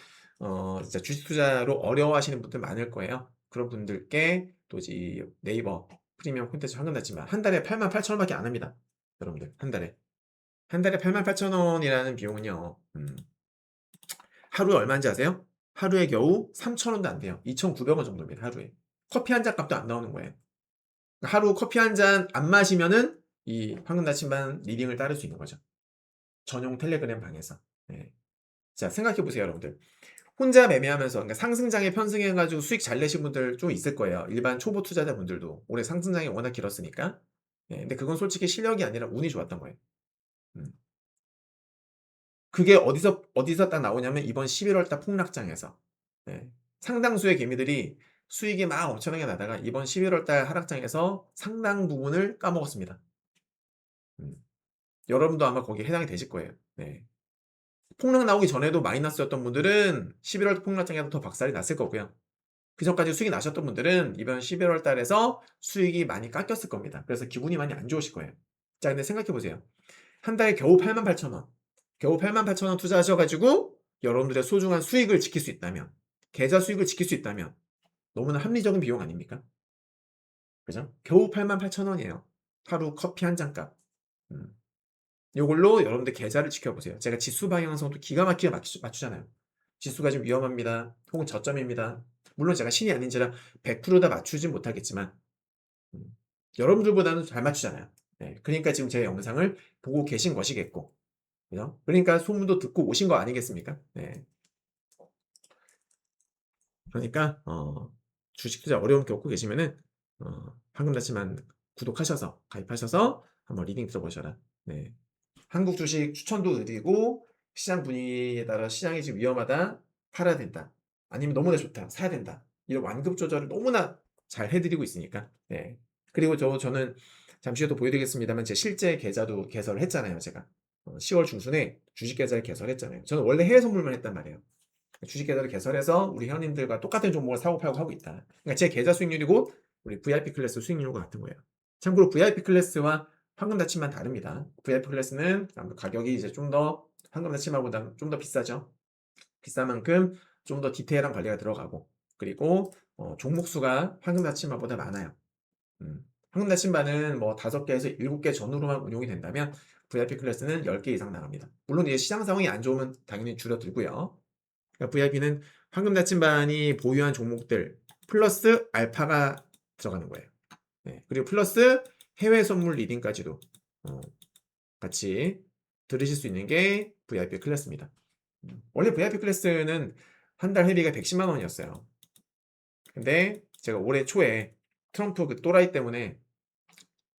진짜 주식 투자로 어려워하시는 분들 많을 거예요. 그런 분들께 또 이 네이버 프리미엄 콘텐츠 황금 났지만 한 달에 88,000원밖에 안 합니다. 여러분들 한 달에 88,000원이라는 비용은요. 하루에 얼마인지 아세요? 하루에 겨우 3,000원도 안 돼요. 2,900원 정도입니다. 하루에. 커피 한 잔 값도 안 나오는 거예요. 하루 커피 한 잔 안 마시면은 이 황금 나침반 리딩을 따를 수 있는 거죠. 전용 텔레그램 방에서. 네. 자, 생각해 보세요, 여러분들. 혼자 매매하면서 그러니까 상승장에 편승해 가지고 수익 잘 내신 분들 좀 있을 거예요. 일반 초보 투자자분들도 올해 상승장이 워낙 길었으니까. 네, 근데 그건 솔직히 실력이 아니라 운이 좋았던 거예요. 음. 그게 어디서 딱 나오냐면 이번 11월 달 폭락장에서. 네. 상당수의 개미들이 수익이 막 엄청나게 나다가 이번 11월 달 하락장에서 상당 부분을 까먹었습니다. 여러분도 아마 거기에 해당이 되실 거예요. 네. 폭락 나오기 전에도 마이너스였던 분들은 11월 폭락장에서 더 박살이 났을 거고요. 그 전까지 수익이 나셨던 분들은 이번 11월 달에서 수익이 많이 깎였을 겁니다. 그래서 기분이 많이 안 좋으실 거예요. 자, 근데 생각해 보세요. 한 달에 겨우 88,000원. 겨우 88,000원 투자하셔가지고 여러분들의 소중한 수익을 지킬 수 있다면, 계좌 수익을 지킬 수 있다면 너무나 합리적인 비용 아닙니까? 그죠? 겨우 88,000원이에요. 하루 커피 한 잔 값. 요걸로 여러분들 계좌를 지켜보세요. 제가 지수 방향성도 기가 막히게 맞추잖아요. 지수가 좀 위험합니다. 혹은 저점입니다. 물론 제가 신이 아닌지라 100%다 맞추진 못하겠지만 여러분들보다는 잘 맞추잖아요. 네, 그러니까 지금 제 영상을 보고 계신 것이겠고, 그죠? 그러니까 소문도 듣고 오신 거 아니겠습니까? 네. 그러니까 주식 투자 어려움 겪고 계시면은 방금 다시만 구독하셔서 가입하셔서 한번 리딩 들어보셔라. 네. 한국 주식 추천도 드리고 시장 분위기에 따라 시장이 지금 위험하다, 팔아야 된다. 아니면 너무나 좋다, 사야 된다. 이런 완급 조절을 너무나 잘 해드리고 있으니까. 네. 그리고 저는 잠시 후에 또 보여드리겠습니다만 제 실제 계좌도 개설을 했잖아요, 제가. 10월 중순에 주식 계좌를 개설했잖아요. 저는 원래 해외 선물만 했단 말이에요. 주식 계좌를 개설해서 우리 회원님들과 똑같은 종목을 사고 팔고 하고 있다. 그러니까 제 계좌 수익률이고 우리 VIP 클래스 수익률과 같은 거예요. 참고로 VIP 클래스와 황금 다침만 다릅니다. VIP 클래스는 가격이 이제 좀 더 황금 다침마보다 좀 더 비싸죠. 비싼 만큼 좀 더 디테일한 관리가 들어가고 그리고 종목 수가 황금 다침마보다 많아요. 황금 다침반은 뭐 5개에서 7개 전후로만 운용이 된다면 VIP 클래스는 10개 이상 나갑니다. 물론 이제 시장 상황이 안 좋으면 당연히 줄어들고요. 그러니까 VIP는 황금 나침반이 보유한 종목들 플러스 알파가 들어가는 거예요. 네. 그리고 플러스 해외 선물 리딩까지도 같이 들으실 수 있는 게 VIP 클래스입니다. 원래 VIP 클래스는 한 달 회비가 110만 원이었어요. 근데 제가 올해 초에 트럼프 그 또라이 때문에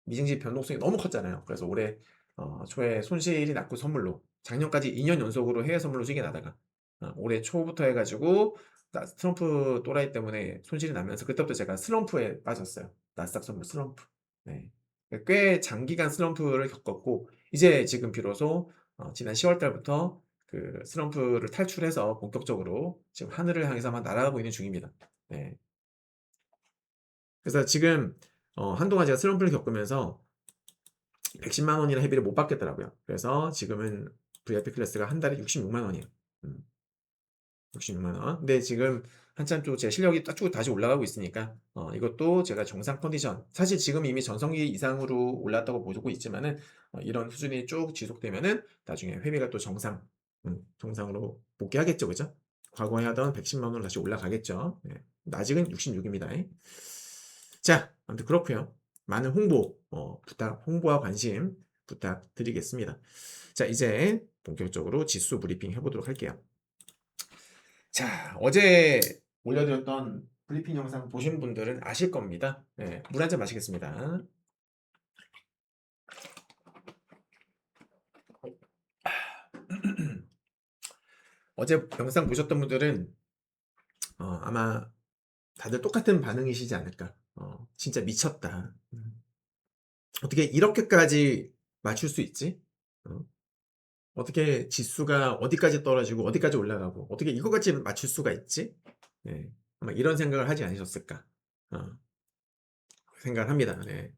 미증시 변동성이 너무 컸잖아요. 그래서 올해 초에 손실이 났고 선물로 작년까지 2년 연속으로 해외 선물로 수익이 나다가 올해 초부터 해가지고 트럼프 또라이 때문에 손실이 나면서 그때부터 제가 슬럼프에 빠졌어요. 나스닥 선물 슬럼프. 네. 꽤 장기간 슬럼프를 겪었고 이제 지금 비로소 지난 10월 달부터 그 슬럼프를 탈출해서 본격적으로 지금 하늘을 향해서만 날아가고 있는 중입니다. 네. 그래서 지금 한동안 제가 슬럼프를 겪으면서 110만 원이나 회비를 못 받겠더라고요. 그래서 지금은 VIP 클래스가 한 달에 66만 원이에요. 66만 원. 근데 지금 한참 또 제 실력이 쭉 다시 올라가고 있으니까 이것도 제가 정상 컨디션 사실 지금 이미 전성기 이상으로 올랐다고 보고 있지만은 이런 수준이 쭉 지속되면은 나중에 회비가 또 정상으로 복귀하겠죠, 그죠? 과거에 하던 110만 원으로 다시 올라가겠죠. 네. 아직은 66입니다. 자, 아무튼 그렇고요. 많은 홍보와 관심 부탁드리겠습니다. 자, 이제 본격적으로 지수 브리핑 해보도록 할게요. 자, 어제 올려드렸던 브리핑 영상 보신 분들은 아실 겁니다. 네, 물 한 잔 마시겠습니다. 어제 영상 보셨던 분들은 아마 다들 똑같은 반응이시지 않을까. 진짜 미쳤다. 어떻게 이렇게까지 맞출 수 있지? 어떻게 지수가 어디까지 떨어지고 어디까지 올라가고 어떻게 이거까지 맞출 수가 있지? 네, 아마 이런 생각을 하지 않으셨을까 생각을 합니다. 네.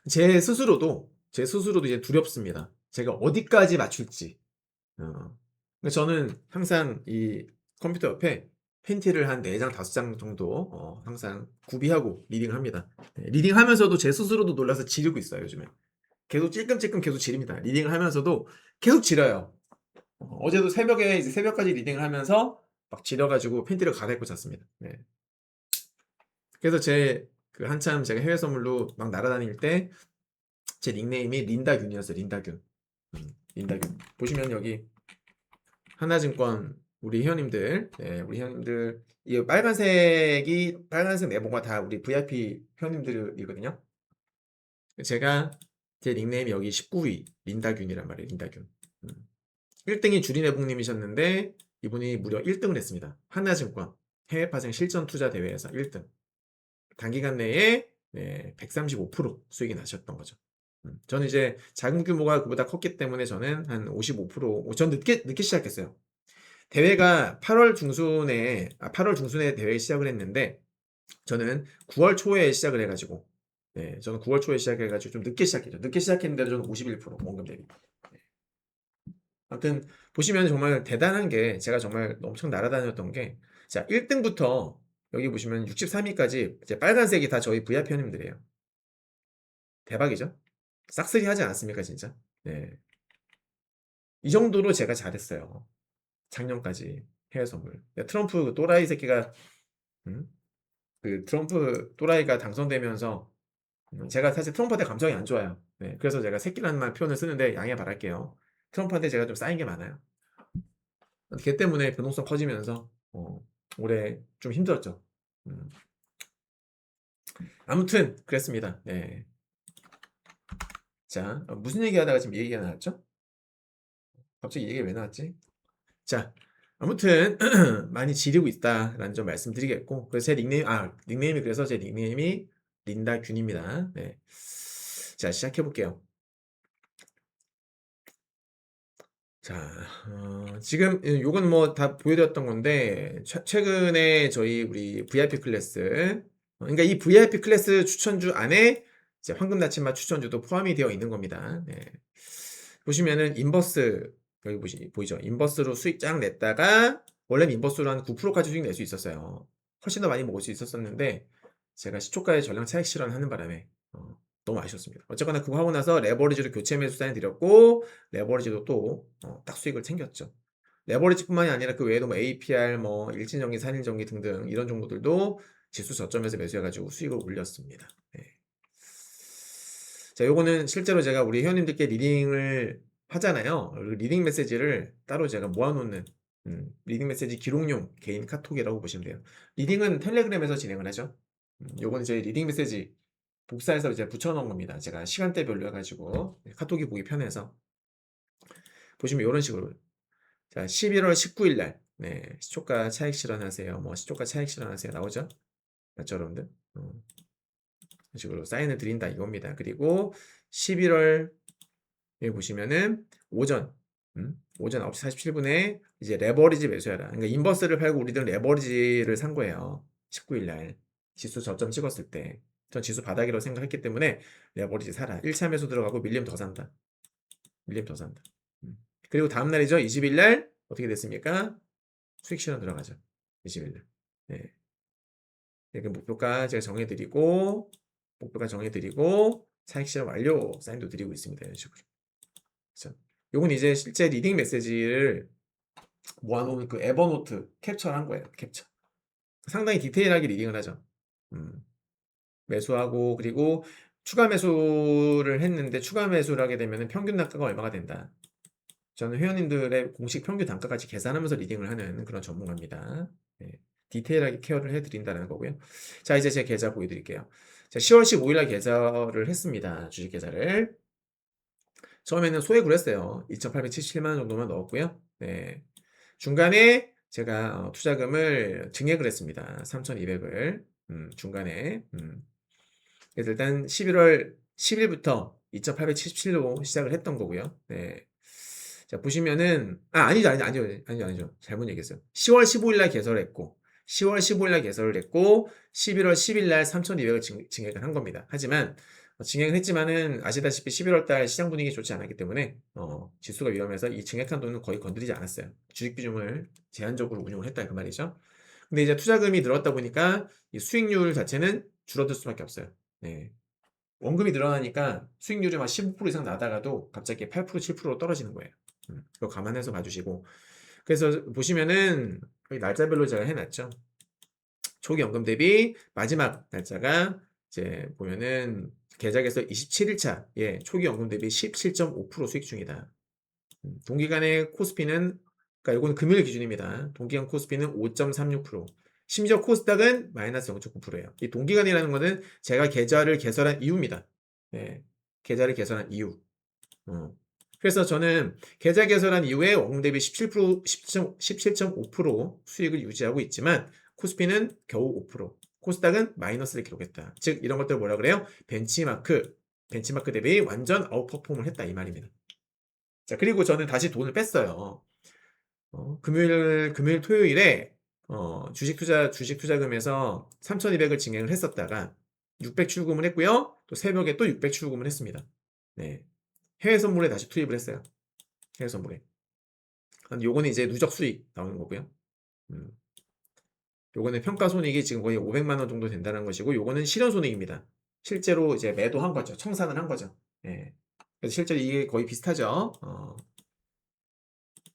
제 스스로도 이제 두렵습니다. 제가 어디까지 맞출지. 그러니까 저는 항상 이 컴퓨터 옆에 팬티를 한 4장, 5장 정도 항상 구비하고 리딩을 합니다. 네, 리딩하면서도 제 스스로도 놀라서 지르고 있어요, 요즘에. 계속 찔끔찔끔 계속 지릅니다. 리딩을 하면서도 계속 지려요. 어제도 새벽에 이제 새벽까지 리딩을 하면서 막 지려가지고 팬티를 갈아입고 잤습니다. 네. 그래서 그 한참 제가 해외 선물로 막 날아다닐 때 제 닉네임이 린다균이었어요. 린다균. 린다균. 보시면 여기 하나증권 우리 회원님들, 네, 우리 회원님들 이 빨간색 네모가 다 우리 VIP 회원님들이거든요. 제가 제 닉네임이 여기 19위 린다균이란 말이에요. 린다균. 1등이 주리내복님이셨는데 이분이 무려 1등을 했습니다. 하나증권 해외파생 실전 투자 대회에서 1등. 단기간 내에 135% 수익이 나셨던 거죠. 저는 이제 자금 규모가 그보다 컸기 때문에 저는 한 55%, 전 늦게 시작했어요. 대회가 8월 중순에 대회 시작을 했는데 저는 9월 초에 시작을 해가지고 저는 9월 초에 시작해가지고 좀 늦게 시작했죠. 늦게 시작했는데도 저는 51% 원금 대비. 아무튼 보시면 정말 대단한 게 제가 정말 엄청 날아다녔던 게 자 1등부터 여기 보시면 63위까지 이제 빨간색이 다 저희 VIP 회원님들이에요. 대박이죠? 싹쓸이 하지 않았습니까 진짜? 네. 이 정도로 제가 잘했어요. 작년까지 해외 선물. 트럼프 그 또라이 새끼가 음? 그 트럼프 또라이가 당선되면서 제가 사실 트럼프한테 감정이 안 좋아요. 네. 그래서 제가 새끼라는 말 표현을 쓰는데 양해 바랄게요. 트럼프한테 제가 좀 쌓인 게 많아요. 걔 때문에 변동성 커지면서 올해 좀 힘들었죠. 음. 아무튼 그랬습니다. 네. 자, 무슨 얘기하다가 지금 이 얘기가 나왔죠? 갑자기 이 얘기가 왜 나왔지? 자, 아무튼 많이 지르고 있다라는 점 말씀드리겠고, 그래서 닉네임이 그래서 제 닉네임이 린다균입니다. 네. 자, 시작해 볼게요. 자, 지금 요건 뭐 다 보여드렸던 건데 최근에 저희 우리 VIP 클래스 그러니까 이 VIP 클래스 추천주 안에 이제 황금 나침반 추천주도 포함이 되어 있는 겁니다. 네. 보시면은 인버스 여기 보이죠? 인버스로 수익 쫙 냈다가 원래는 인버스로 한 9%까지 수익 낼 수 있었어요. 훨씬 더 많이 먹을 수 있었었는데 제가 시초가에 전량 차익 실현하는 바람에 너무 아쉬웠습니다. 어쨌거나 그거 하고 나서 레버리지로 교체 매수 사인 드렸고 레버리지도 또 딱 수익을 챙겼죠. 레버리지뿐만이 아니라 그 외에도 뭐 APR, 뭐 일진전기, 산일전기 등등 이런 종목들도 지수 저점에서 매수해가지고 수익을 올렸습니다. 네. 자, 요거는 실제로 제가 우리 회원님들께 리딩을 하잖아요. 그리고 리딩 메시지를 따로 제가 모아놓는 리딩 메시지 기록용 개인 카톡이라고 보시면 돼요. 리딩은 텔레그램에서 진행을 하죠. 요거는 저희 리딩 메시지 복사해서 이제 붙여놓은 겁니다. 제가 시간대별로 해가지고 카톡이 보기 편해서 보시면 이런 식으로 자 11월 19일 날 네, 시초가 차익 실현하세요. 뭐 시초가 차익 실현하세요 나오죠? 맞죠, 여러분들? 이런 식으로 사인을 드린다 이겁니다. 그리고 11월 여기 보시면은 오전 9시 47분에 이제 레버리지 매수해라. 그러니까 인버스를 팔고 우리들은 레버리지를 산 거예요. 19일 날 지수 저점 찍었을 때. 전 지수 바닥이라고 생각했기 때문에 레버리지 사라. 1차 매수 들어가고 밀리면 더 산다. 밀리면 더 산다. 그리고 다음 날이죠. 20일 날 어떻게 됐습니까? 수익 실현 들어가죠. 20일 날. 네. 이렇게 목표가 제가 정해드리고 차익 실현 완료 사인도 드리고 있습니다. 이런 식으로. 그렇죠? 요건 이제 실제 리딩 메시지를 모아놓은 그 에버노트 캡처를 한 거예요. 캡처. 상당히 디테일하게 리딩을 하죠. 매수하고 그리고 추가 매수를 했는데 추가 매수를 하게 되면 평균 단가가 얼마가 된다. 저는 회원님들의 공식 평균 단가까지 계산하면서 리딩을 하는 그런 전문가입니다. 네. 디테일하게 케어를 해드린다는 거고요. 자, 이제 제 계좌 보여드릴게요. 자, 10월 15일 날 계좌를 했습니다. 주식 계좌를. 처음에는 소액으로 했어요. 2,877만 원 정도만 넣었고요. 네. 중간에 제가 투자금을 증액을 했습니다. 3,200을 중간에 그래서 일단 11월 10일부터 2,877로 시작을 했던 거고요. 네. 자, 보시면은 아니죠. 잘못 얘기했어요. 10월 15일 날 개설을 했고 10월 15일 날 개설을 했고 11월 10일 날 3,200을 증액을 한 겁니다. 하지만 증액을 했지만은 아시다시피 11월 달 시장 분위기 좋지 않았기 때문에 지수가 위험해서 이 증액한 돈은 거의 건드리지 않았어요. 주식 비중을 제한적으로 운용을 했다 그 말이죠. 근데 이제 투자금이 늘었다 보니까 이 수익률 자체는 줄어들 수밖에 없어요. 네. 원금이 늘어나니까 수익률이 막 15% 이상 나다가도 갑자기 8% 7% 떨어지는 거예요. 그거 감안해서 봐주시고. 그래서 보시면은 여기 날짜별로 제가 해놨죠. 초기 연금 대비 마지막 날짜가 이제 보면은 계좌에서 27일차 예, 초기 연금 대비 17.5% 수익 중이다. 동기간의 코스피는 그러니까 이거는 금요일 기준입니다. 동기간 코스피는 5.36%. 심지어 코스닥은 마이너스 0.9%예요. 이 동기간이라는 것은 제가 계좌를 개설한 이유입니다. 네, 계좌를 개설한 이유. 그래서 저는 계좌 개설한 이후에 원금 대비 17.5% 수익을 유지하고 있지만 코스피는 겨우 5%, 코스닥은 마이너스를 기록했다. 즉 이런 것들 뭐라 그래요? 벤치마크 대비 완전 아웃퍼폼을 했다 이 말입니다. 자, 그리고 저는 다시 돈을 뺐어요. 금요일 토요일에 주식 투자금에서 3,200을 증액을 했었다가 600 출금을 했고요. 또 새벽에 또 600 출금을 했습니다. 네. 해외 선물에 다시 투입을 했어요. 해외 선물에. 요거는 이제 누적 수익 나오는 거고요. 요거는 평가 손익이 지금 거의 500만 원 정도 된다는 것이고, 요거는 실현 손익입니다. 실제로 이제 매도한 거죠. 청산을 한 거죠. 예. 그래서 실제로 이게 거의 비슷하죠.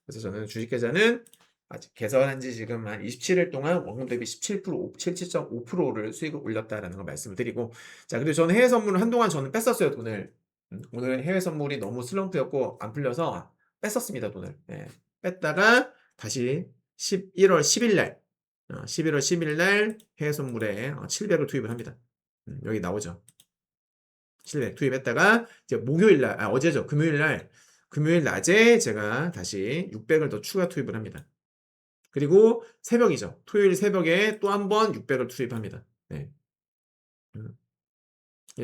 그래서 저는 주식 계좌는 아직 개설한 지 지금 한 27일 동안 원금 대비 17.5%를 수익을 올렸다라는 걸 말씀을 드리고, 자, 근데 저는 해외 선물을 한동안 저는 뺐었어요, 돈을. 오늘 해외 선물이 너무 슬럼프였고 안 풀려서 뺐었습니다, 돈을. 예. 뺐다가 다시 11월 10일 날 11월 10일 날 해외 선물에 700을 투입을 합니다. 여기 나오죠. 700 투입했다가 이제 목요일 날 어제죠. 금요일 낮에 제가 다시 600을 더 추가 투입을 합니다. 그리고 새벽이죠. 토요일 새벽에 또 한 번 600을 투입합니다. 네.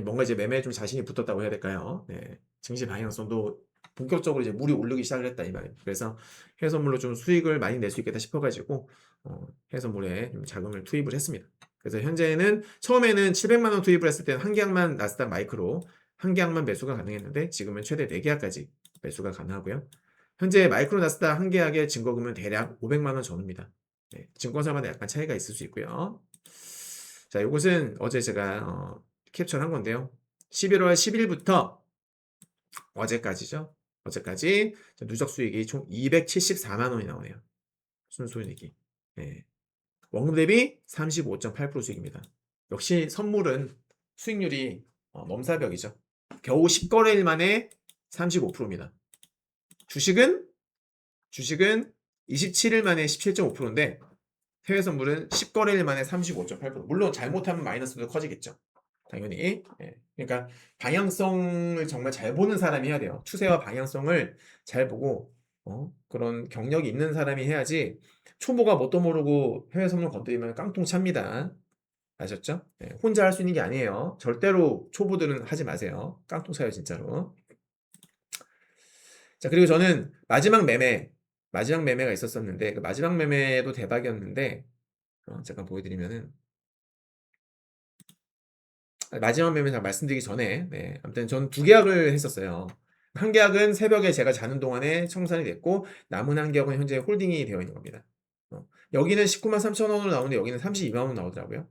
뭔가 이제 매매에 좀 자신이 붙었다고 해야 될까요? 네. 증시 방향성도 본격적으로 이제 물이 오르기 시작을 했다 이 말이에요. 그래서 해외 선물로 좀 수익을 많이 낼 수 있겠다 싶어가지고 해외 선물에 좀 자금을 투입을 했습니다. 그래서 현재는 처음에는 700만 원 투입을 했을 때는 한 계약만 나스닥 마이크로 한 계약만 매수가 가능했는데 지금은 최대 4계약까지 매수가 가능하고요. 현재 마이크로 나스닥 한 계약의 증거금은 대략 500만 원 전후입니다. 네, 증권사마다 약간 차이가 있을 수 있고요. 자, 이것은 어제 제가 캡처를 한 건데요. 11월 10일부터 어제까지죠. 어제까지 누적 수익이 총 274만 원이 나오네요. 순수익이. 네. 원금 대비 35.8% 수익입니다. 역시 선물은 수익률이 넘사벽이죠. 겨우 10거래일 만에 35%입니다. 주식은 27일 만에 17.5%인데 해외 선물은 10거래일 만에 35.8%. 물론 잘못하면 마이너스도 커지겠죠. 당연히. 예. 그러니까 방향성을 정말 잘 보는 사람이 해야 돼요. 추세와 방향성을 잘 보고 그런 경력이 있는 사람이 해야지 초보가 뭣도 모르고 해외 선물 건드리면 깡통 찹니다. 아셨죠? 예. 혼자 할 수 있는 게 아니에요. 절대로 초보들은 하지 마세요. 깡통 차요 진짜로. 자, 그리고 저는 마지막 매매가 있었었는데 그 마지막 매매도 대박이었는데 잠깐 보여드리면은 마지막 매매 다 말씀드리기 전에 네, 아무튼 전 두 계약을 했었어요. 한 계약은 새벽에 제가 자는 동안에 청산이 됐고 남은 한 계약은 현재 홀딩이 되어 있는 겁니다. 여기는 19만 3천 원으로 나오는데 여기는 32만 원 나오더라고요.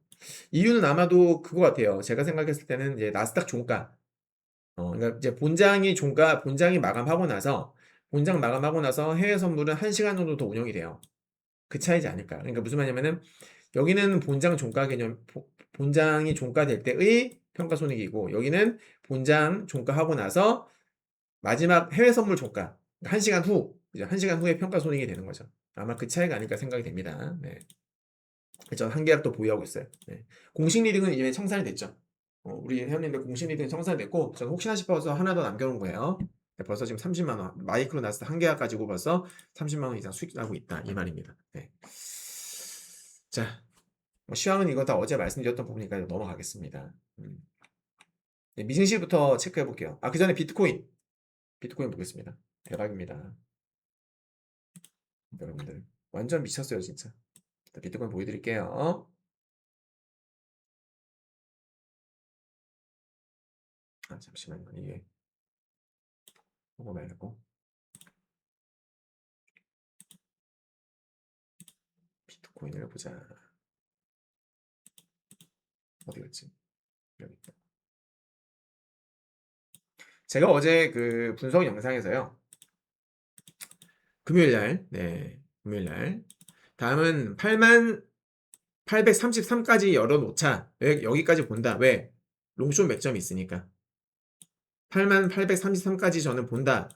이유는 아마도 그거 같아요. 제가 생각했을 때는 이제 나스닥 종가 그러니까 이제 본장이 본장 마감하고 나서 해외 선물은 1시간 정도 더 운영이 돼요. 그 차이지 않을까. 그러니까 무슨 말이냐면은 여기는 본장이 종가될 때의 평가 손익이고 여기는 본장 종가하고 나서 마지막 해외 선물 종가 1시간 후 이제 1시간 후에 평가 손익이 되는 거죠. 아마 그 차이가 아닐까 생각이 됩니다. 네. 전 한 계약 또 보유하고 있어요. 네. 공식 리딩은 이미 청산이 됐죠. 우리 회원님들 공식 리딩 청산이 됐고 저는 혹시나 싶어서 하나 더 남겨놓은 거예요. 네, 벌써 지금 30만 원 마이크로 나스 한 계약 가지고 벌써 30만 원 이상 수익 나고 있다 이 말입니다. 네. 자, 시황은 이거 다 어제 말씀드렸던 부분이니까 넘어가겠습니다. 네, 미증시부터 체크해 볼게요. 그 전에 비트코인 보겠습니다. 대박입니다. 여러분들 완전 미쳤어요 진짜. 비트코인 보여드릴게요. 잠시만요. 이게 이거 말고 비트코인을 보자. 어디 갔지? 여기 있다. 제가 어제 그 분석 영상에서요. 금요일 날 다음은 8만 833까지 열어놓자. 왜 여기까지 본다? 왜? 롱숏 맥점이 있으니까. 8만 833까지 저는 본다.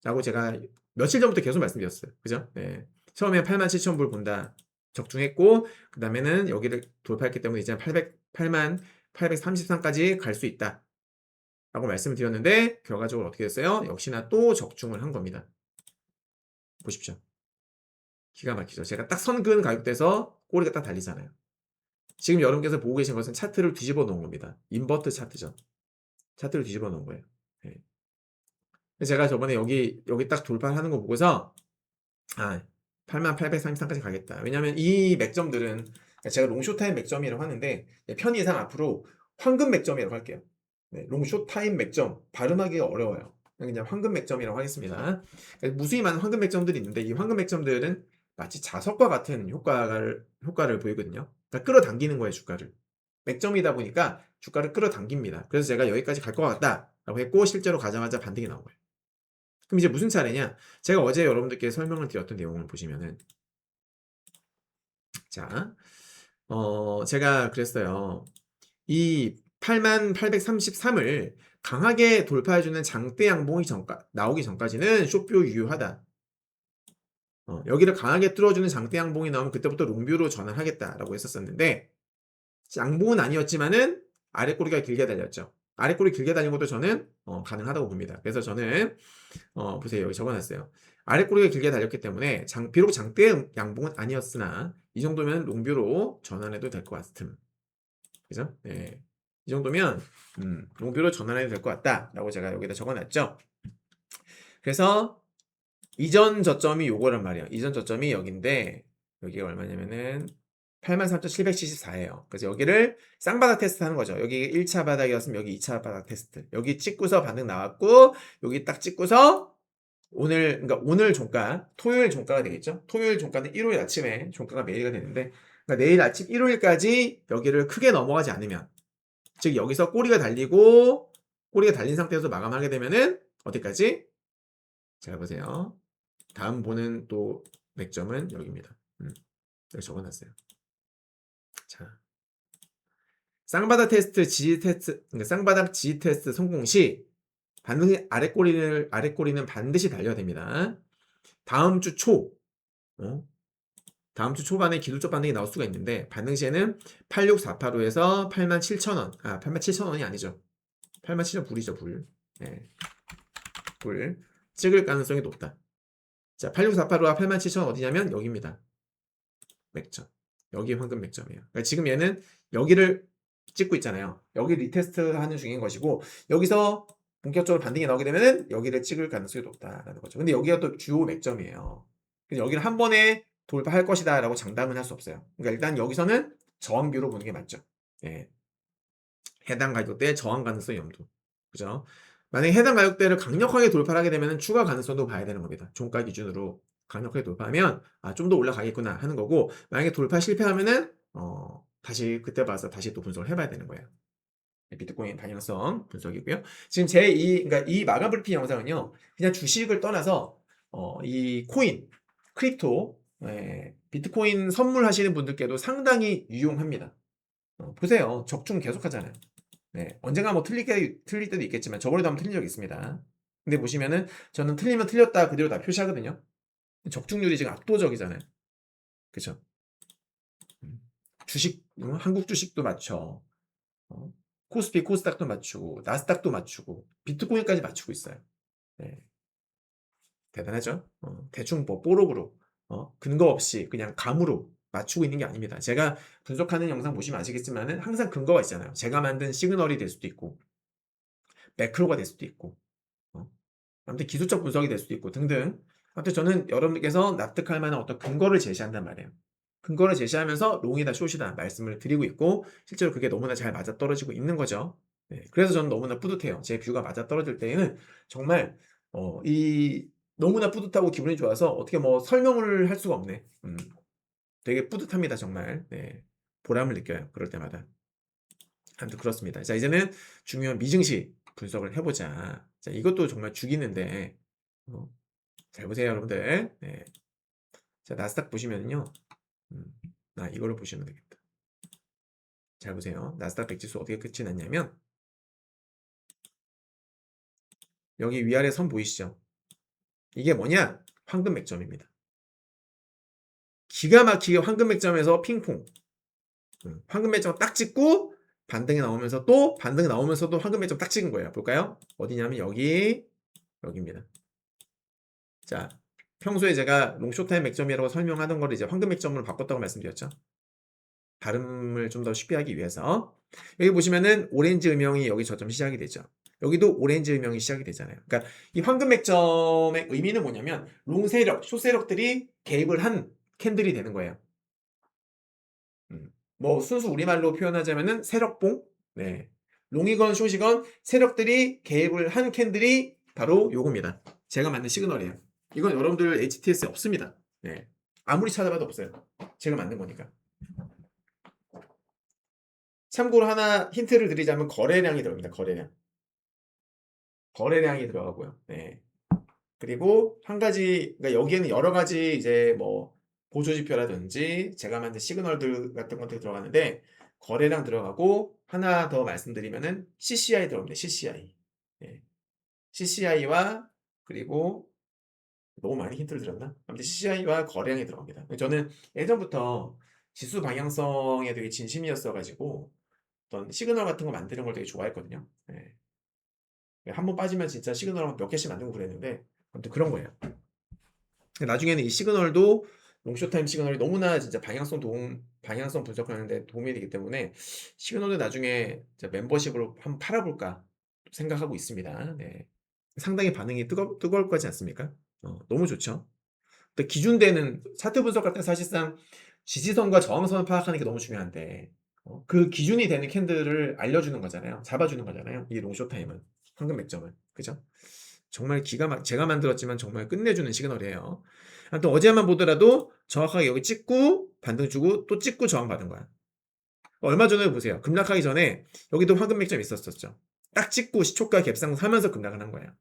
라고 제가 며칠 전부터 계속 말씀드렸어요. 그죠? 네. 처음에 8만 7천 불 본다. 적중했고, 그 다음에는 여기를 돌파했기 때문에 이제 8만 833까지 갈 수 있다. 라고 말씀을 드렸는데, 결과적으로 어떻게 됐어요? 역시나 또 적중을 한 겁니다. 보십시오. 기가 막히죠. 제가 딱 선근 가격대에서 꼬리가 딱 달리잖아요. 지금 여러분께서 보고 계신 것은 차트를 뒤집어 놓은 겁니다. 인버트 차트죠. 차트를 뒤집어 놓은 거예요. 네. 제가 저번에 여기 딱 돌파하는 거 보고서 8833까지 가겠다. 왜냐면 이 맥점들은 제가 롱숏타임 맥점이라고 하는데 편의상 앞으로 황금 맥점이라고 할게요. 네, 롱숏타임 맥점 발음하기가 어려워요. 그냥 황금 맥점이라고 하겠습니다. 무수히 많은 황금 맥점들이 있는데 이 황금 맥점들은 마치 자석과 같은 효과를 보이거든요. 그러니까 끌어당기는 거예요, 주가를. 맥점이다 보니까 주가를 끌어당깁니다. 그래서 제가 여기까지 갈 것 같다라고 했고 실제로 가자마자 반등이 나온 거예요. 그럼 이제 무슨 차례냐? 제가 어제 여러분들께 설명을 드렸던 내용을 보시면은 자, 제가 그랬어요. 이 8833을 강하게 돌파해주는 장대 양봉이 나오기 전까지는 쇼뷰 유효하다. 여기를 강하게 뚫어주는 장대 양봉이 나오면 그때부터 롱뷰로 전환하겠다라고 했었었는데 양봉은 아니었지만은 아래 꼬리가 길게 달렸죠. 아래 꼬리 길게 달린 것도 저는 가능하다고 봅니다. 그래서 저는 보세요. 여기 적어놨어요. 아래 꼬리가 길게 달렸기 때문에 비록 장대 양봉은 아니었으나 이 정도면 롱뷰로 전환해도 될 것 같음. 그죠? 네. 이 정도면 롱뷰로 전환해도 될 것 같다라고 제가 여기다 적어놨죠. 그래서 이전 저점이 요거란 말이에요. 이전 저점이 여기인데 여기가 얼마냐면은 83,774예요. 그래서 여기를 쌍바닥 테스트 하는 거죠. 여기 1차 바닥이었으면 여기 2차 바닥 테스트. 여기 찍고서 반등 나왔고 여기 딱 찍고서 그러니까 오늘 종가, 토요일 종가가 되겠죠. 토요일 종가는 일요일 아침에 종가가 매일가 되는데 그러니까 내일 아침 일요일까지 여기를 크게 넘어가지 않으면 즉 여기서 꼬리가 달린 상태에서 마감하게 되면은 어디까지? 잘 보세요. 다음 보는 또 맥점은 여기입니다. 여기 적어놨어요. 자, 쌍바닥 테스트 지지 테스트 그러니까 쌍바닥 지지 테스트 성공 시 반등의 아랫꼬리는 반드시 달려야 됩니다. 다음 주 초, 다음 주 초반에 기술적 반등이 나올 수가 있는데 반등 시에는 86485에서 87,000원, 87,000원이 아니죠. 87,000원 불이죠, 불. 네, 불 찍을 가능성이 높다. 자, 86485와 87,000원 어디냐면 여기입니다. 맥점. 여기 황금 맥점이에요. 그러니까 지금 얘는 여기를 찍고 있잖아요. 여기 리테스트 하는 중인 것이고 여기서 본격적으로 반등이 나오게 되면은 여기를 찍을 가능성이 높다라는 거죠. 근데 여기가 또 주요 맥점이에요. 그래서 여기를 한 번에 돌파할 것이다라고 장담은 할 수 없어요. 그러니까 일단 여기서는 저항뷰로 보는 게 맞죠. 예. 해당 가격대의 저항 가능성 염두. 그죠? 만약에 해당 가격대를 강력하게 돌파를 하게 되면 추가 가능성도 봐야 되는 겁니다. 종가 기준으로 강력하게 돌파하면 좀 더 올라가겠구나 하는 거고 만약에 돌파 실패하면은 다시 그때 봐서 다시 또 분석을 해봐야 되는 거예요. 비트코인 방향성 분석이고요. 지금 그러니까 이 마감 브리핑 영상은요, 그냥 주식을 떠나서 이 코인, 크립토, 비트코인 선물하시는 분들께도 상당히 유용합니다. 보세요, 적중 계속 하잖아요. 네, 언젠가 뭐 틀릴 때도 있겠지만 저번에도 한번 틀린 적이 있습니다. 근데 보시면은 저는 틀리면 틀렸다 그대로 다 표시하거든요. 적중률이 지금 압도적이잖아요. 그쵸? 주식, 한국 주식도 맞춰. 코스피, 코스닥도 맞추고, 나스닥도 맞추고, 비트코인까지 맞추고 있어요. 네. 대단하죠? 대충 뭐 뽀록으로, 근거 없이 그냥 감으로 맞추고 있는 게 아닙니다. 제가 분석하는 영상 보시면 아시겠지만은 항상 근거가 있잖아요. 제가 만든 시그널이 될 수도 있고, 매크로가 될 수도 있고, 아무튼 기술적 분석이 될 수도 있고 등등. 아무튼 저는 여러분들께서 납득할 만한 어떤 근거를 제시한단 말이에요. 근거를 제시하면서 롱이다 숏이다 말씀을 드리고 있고 실제로 그게 너무나 잘 맞아떨어지고 있는 거죠. 네, 그래서 저는 너무나 뿌듯해요. 제 뷰가 맞아떨어질 때에는 정말 이 너무나 뿌듯하고 기분이 좋아서 어떻게 뭐 설명을 할 수가 없네. 되게 뿌듯합니다 정말. 네, 보람을 느껴요 그럴 때마다. 아무튼 그렇습니다. 자, 이제는 중요한 미증시 분석을 해보자. 자, 이것도 정말 죽이는데 어, 잘 보세요 여러분들. 네. 자, 나스닥 보시면요, 이거를 보시면 되겠다. 잘 보세요. 나스닥 백지수 어떻게 끝이 났냐면 여기 위아래 선 보이시죠? 이게 뭐냐? 황금 맥점입니다. 기가 막히게 황금 맥점에서 핑퐁. 황금 맥점 딱 찍고 반등이 나오면서 또 반등 나오면서도 황금 맥점 딱 찍은 거예요. 볼까요? 어디냐면 여기입니다. 자, 평소에 제가 롱숏타임 맥점이라고 설명하던 거를 이제 황금 맥점으로 바꿨다고 말씀드렸죠. 발음을 좀 더 쉽게 하기 위해서. 여기 보시면은 오렌지 음영이 여기 저점 시작이 되죠. 여기도 오렌지 음영이 시작이 되잖아요. 그러니까 이 황금 맥점의 의미는 뭐냐면 롱 세력, 숏 세력들이 개입을 한 캔들이 되는 거예요. 뭐 순수 우리말로 표현하자면은 세력봉. 네. 롱이건 숏이건 세력들이 개입을 한 캔들이 바로 요겁니다. 제가 만든 시그널이에요. 이건 여러분들 HTS에 없습니다. 네. 아무리 찾아봐도 없어요. 제가 만든 거니까. 참고로 하나 힌트를 드리자면 거래량이 들어갑니다. 거래량이 들어가고요. 네. 그리고 한 가지, 그러니까 여기에는 여러 가지 이제 뭐 보조 지표라든지 제가 만든 시그널들 같은 것들이 들어가는데 거래량 들어가고 하나 더 말씀드리면은 CCI 들어갑니다. CCI. 네. CCI와 그리고 너무 많이 힌트를 드렸나? 아무튼 CCI와 거래량이 들어갑니다. 저는 예전부터 지수 방향성에 되게 진심이었어가지고 어떤 시그널 같은 거 만드는 걸 되게 좋아했거든요. 네. 한번 빠지면 진짜 시그널 몇 개씩 만들고 그랬는데 아무튼 그런 거예요. 나중에는 이 시그널도 롱숏타임 시그널이 너무나 진짜 방향성 분석하는데 도움이 되기 때문에 시그널도 나중에 멤버십으로 한번 팔아볼까 생각하고 있습니다. 네. 상당히 반응이 뜨거울 거지 않습니까? 너무 좋죠. 근데 기준되는 차트 분석할 때 사실상 지지선과 저항선을 파악하는 게 너무 중요한데 그 기준이 되는 캔들을 알려주는 거잖아요. 잡아주는 거잖아요. 이 롱숏타임은 황금 맥점은 그죠? 정말 제가 만들었지만 정말 끝내주는 시그널이에요. 아무튼 어제만 보더라도 정확하게 여기 찍고 반등 주고 또 찍고 저항 받은 거야. 얼마 전에 보세요. 급락하기 전에 여기도 황금 맥점 있었었죠. 딱 찍고 시초가 갭상 사면서 급락을 한 거예요.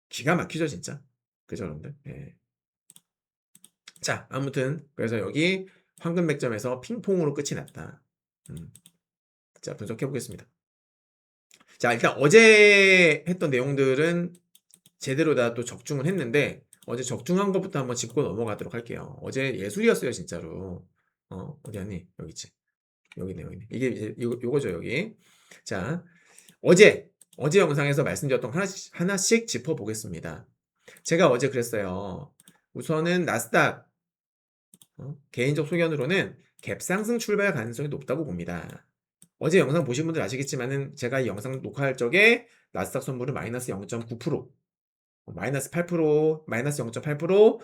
기가 막히죠 진짜. 그죠 여러분들? 예. 자, 아무튼 그래서 여기 황금 맥점에서 핑퐁으로 끝이 났다. 자, 분석해 보겠습니다. 자, 일단 어제 했던 내용들은 제대로 다 또 적중을 했는데 어제 적중한 것부터 한번 짚고 넘어가도록 할게요. 어제 예술이었어요, 진짜로. 어디 갔니? 여기 있지. 여기네, 여기네. 이게 이제 요거죠, 여기. 자, 어제 영상에서 말씀드렸던 거 하나씩 짚어보겠습니다. 제가 어제 그랬어요. 우선은 나스닥 개인적 소견으로는 갭상승 출발 가능성이 높다고 봅니다. 어제 영상 보신 분들 아시겠지만은 제가 이 영상 녹화할 적에 나스닥 선물은 마이너스 0.9%, 마이너스 8%, 마이너스 0.8%,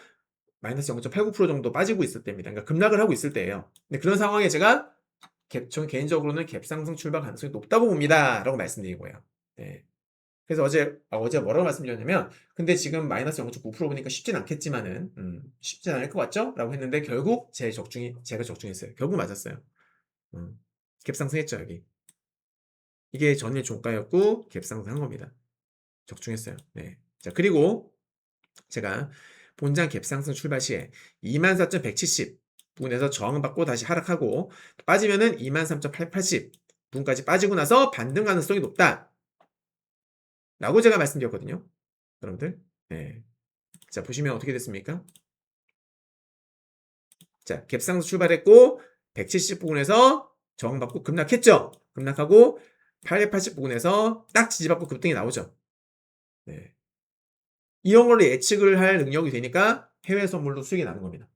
마이너스 0.89% 정도 빠지고 있을 때입니다. 그러니까 급락을 하고 있을 때예요. 근데 그런 상황에 제가 전 개인적으로는 갭상승 출발 가능성이 높다고 봅니다. 라고 말씀드린 거예요. 네. 그래서 어제 뭐라고 말씀드렸냐면, 근데 지금 마이너스 0.9% 보니까 쉽진 않겠지만은, 쉽진 않을 것 같죠? 라고 했는데, 결국 제가 적중했어요. 결국 맞았어요. 갭상승했죠, 여기. 이게 전일 종가였고, 갭상승한 겁니다. 적중했어요. 네. 자, 그리고 제가 본장 갭상승 출발 시에 24,170 부분에서 저항받고 다시 하락하고, 빠지면은 23,880 부분까지 빠지고 나서 반등 가능성이 높다. 라고 제가 말씀드렸거든요. 여러분들. 네. 자, 보시면 어떻게 됐습니까? 자, 갭상승 출발했고 170 부분에서 저항받고 급락했죠. 급락하고 880 부분에서 딱 지지받고 급등이 나오죠. 네. 이런 걸로 예측을 할 능력이 되니까 해외 선물로 수익이 나는 겁니다.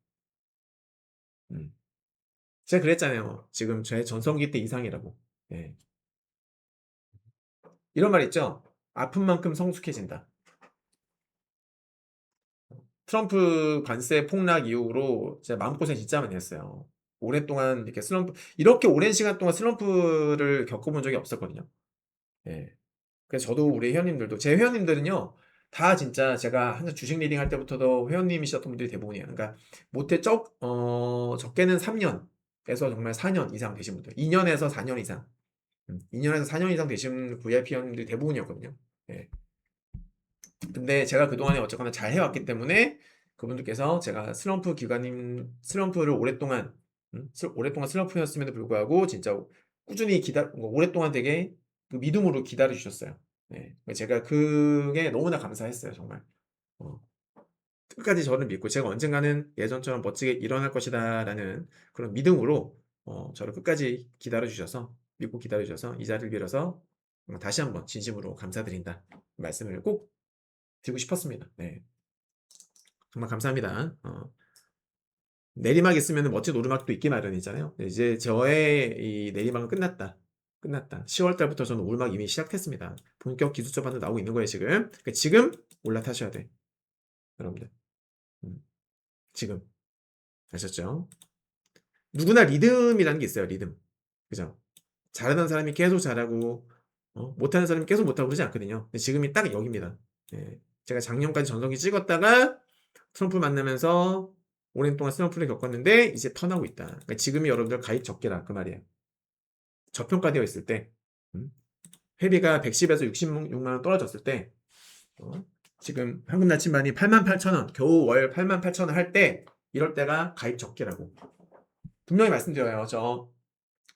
제가 그랬잖아요. 지금 제 전성기 때 이상이라고. 네. 이런 말 있죠. 아픈 만큼 성숙해진다. 트럼프 관세 폭락 이후로 제가 마음고생 진짜 많이 했어요. 오랫동안 이렇게 오랜 시간 동안 슬럼프를 겪어본 적이 없었거든요. 예. 그래서 저도 우리 회원님들도, 제 회원님들은요, 다 진짜 제가 항상 주식 리딩 할 때부터도 회원님이셨던 분들이 대부분이에요. 그러니까 적게는 3년에서 정말 4년 이상 되신 분들, 2년에서 4년 이상, 2년에서 4년 이상 되신 VIP 회원님들이 대부분이었거든요. 예. 근데 제가 그동안에 어쨌거나 잘 해왔기 때문에 그분들께서 제가 슬럼프를 오랫동안 슬럼프였음에도 불구하고 진짜 꾸준히 오랫동안 되게 그 믿음으로 기다려 주셨어요. 네. 제가 그게 너무나 감사했어요, 정말. 어, 끝까지 저를 믿고 제가 언젠가는 예전처럼 멋지게 일어날 것이다라는 그런 믿음으로 저를 끝까지 기다려 주셔서 믿고 기다려 주셔서 이 자리를 빌어서 다시 한번 진심으로 감사드린다 말씀을 꼭 드리고 싶었습니다. 네. 정말 감사합니다. 내리막 있으면 멋진 오르막도 있기 마련이잖아요. 네, 이제 저의 이 내리막은 끝났다. 끝났다. 10월 달부터 저는 오르막 이미 시작했습니다. 본격 기술적 반등 나오고 있는 거예요, 지금. 그러니까 지금 올라타셔야 돼. 여러분들. 음, 지금. 아셨죠? 누구나 리듬이라는 게 있어요, 리듬. 그죠? 잘하는 사람이 계속 잘하고, 못하는 사람이 계속 못하고 그러지 않거든요. 근데 지금이 딱 여기입니다. 예. 제가 작년까지 전성기 찍었다가 트럼프 만나면서 오랜 동안 슬럼프를 겪었는데 이제 턴하고 있다. 그러니까 지금이 여러분들 가입 적게라 그 말이에요. 저평가되어 있을 때 회비가 110에서 66만 원 떨어졌을 때 지금 현금 나침반이 88,000원 겨우 월 88,000원 할 때 이럴 때가 가입 적게라고 분명히 말씀드려요. 저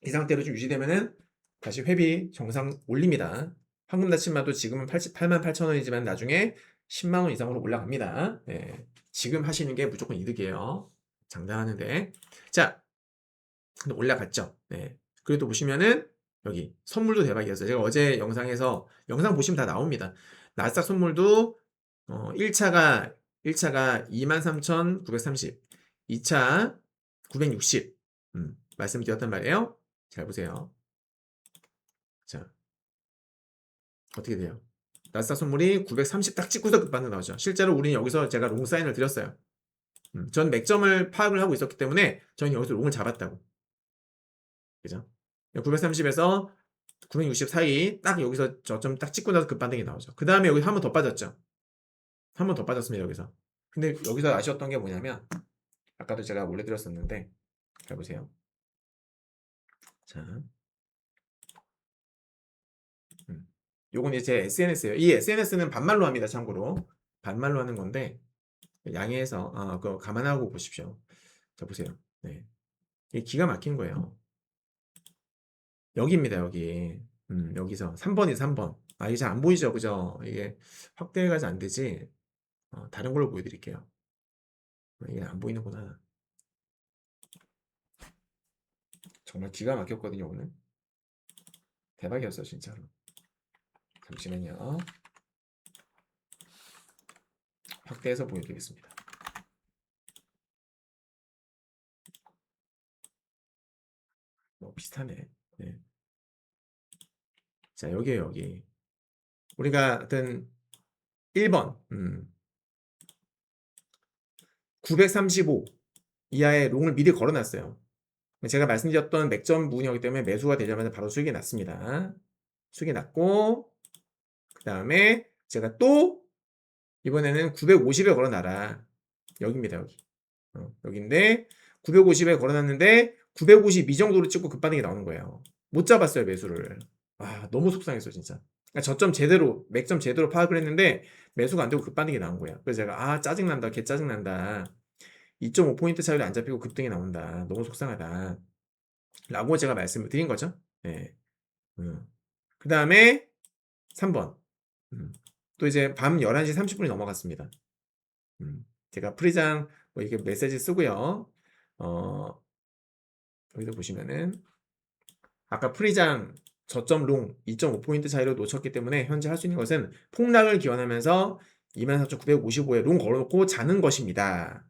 이 상태로 좀 유지되면은 다시 회비 정상 올립니다. 현금 나침반도 지금은 88,000원이지만 나중에 10만 원 이상으로 올라갑니다. 네. 지금 하시는 게 무조건 이득이에요. 장담하는데. 자, 근데 올라갔죠. 네. 그리고 또 보시면은 여기 선물도 대박이었어요. 제가 어제 영상 보시면 다 나옵니다. 나스닥 선물도 1차가 23,930, 2차 960 말씀드렸단 말이에요. 잘 보세요. 자, 어떻게 돼요? 나스닥 선물이 930 딱 찍고서 급반등 나오죠. 실제로 우리는 여기서 제가 롱 사인을 드렸어요. 전 맥점을 파악을 하고 있었기 때문에 저는 여기서 롱을 잡았다고. 그죠? 930에서 960 사이 딱 여기서 저점 딱 찍고 나서 급반등이 나오죠. 그 다음에 여기 한 번 더 빠졌죠. 한 번 더 빠졌습니다, 여기서. 근데 여기서 아쉬웠던 게 뭐냐면 아까도 제가 올려드렸었는데 잘 보세요. 자, 요건 이제 제 SNS예요. 이 SNS는 반말로 합니다, 참고로. 반말로 하는 건데 양해해서 그거 감안하고 보십시오. 자, 보세요. 네. 이게 기가 막힌 거예요. 여기입니다, 여기. 여기서 3번이 3번. 아, 이게 잘 안 보이죠, 그죠? 이게 확대가 잘 안 되지. 다른 걸로 보여드릴게요. 이게 안 보이는구나. 정말 기가 막혔거든요, 오늘. 대박이었어, 진짜로. 잠시만요. 확대해서 보여드리겠습니다. 비슷하네. 네. 자, 여기에요, 여기. 우리가 하여튼 1번, 935 이하의 롱을 미리 걸어놨어요. 제가 말씀드렸던 맥점 부분이기 때문에 매수가 되자마자 바로 수익이 났습니다. 수익이 났고, 그 다음에 제가 또 이번에는 950에 걸어놔라. 여기입니다, 여기. 여기인데 950에 걸어놨는데 952 정도로 찍고 급반등이 나오는 거예요. 못 잡았어요, 매수를. 아, 너무 속상했어, 진짜. 그러니까 저점 제대로, 맥점 제대로 파악을 했는데 매수가 안 되고 급반등이 나온 거예요. 그래서 제가 짜증난다, 개 짜증난다. 2.5포인트 차이로 안 잡히고 급등이 나온다. 너무 속상하다. 라고 제가 말씀을 드린 거죠. 네. 그 다음에 3번. 또 이제 밤 11시 30분이 넘어갔습니다. 제가 프리장 뭐 이렇게 메시지 쓰고요. 여기서 보시면은 아까 프리장 저점 롱 2.5포인트 차이로 놓쳤기 때문에 현재 할 수 있는 것은 폭락을 기원하면서 24,955에 롱 걸어놓고 자는 것입니다.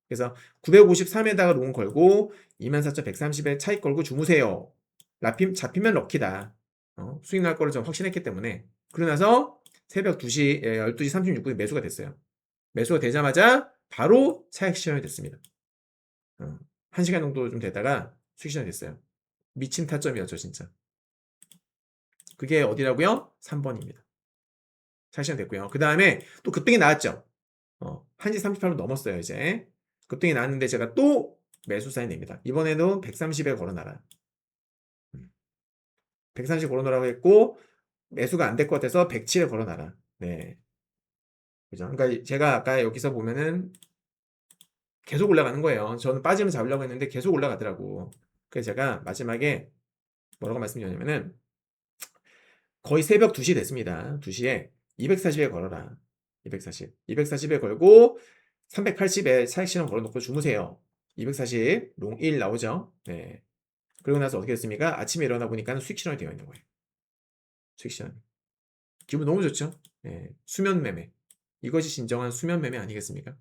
그래서 953에다가 롱 걸고 24,130에 차익 걸고 주무세요. 잡히면 럭키다. 수익 날 거를 좀 확신했기 때문에. 그러고 나서 새벽 2시, 12시 36분에 매수가 됐어요. 매수가 되자마자 바로 차익 실현이 됐습니다. 1시간 정도 좀 되다가 수익 실현이 됐어요. 미친 타점이었죠, 진짜. 그게 어디라고요? 3번입니다. 차익 실현 됐고요. 그 다음에 또 급등이 나왔죠. 1시 38분 넘었어요, 이제. 급등이 나왔는데 제가 또 매수 사인 냅니다. 이번에도 130에 걸어놔라. 130 걸어놓으라고 했고 매수가 안 될 것 같아서 107에 걸어놔라. 네. 그죠? 그러니까 제가 아까 여기서 보면은 계속 올라가는 거예요. 저는 빠지면 잡으려고 했는데 계속 올라가더라고. 그래서 제가 마지막에 뭐라고 말씀드렸냐면은 거의 새벽 2시 됐습니다. 2시에 240에 걸어라. 240. 240에 걸고 380에 차익 실현 걸어놓고 주무세요. 240 롱 1 나오죠. 네. 그리고 나서 어떻게 됐습니까? 아침에 일어나 보니까 수익 실현이 되어 있는 거예요. 수익 실현. 기분 너무 좋죠? 네. 수면 매매. 이것이 진정한 수면 매매 아니겠습니까?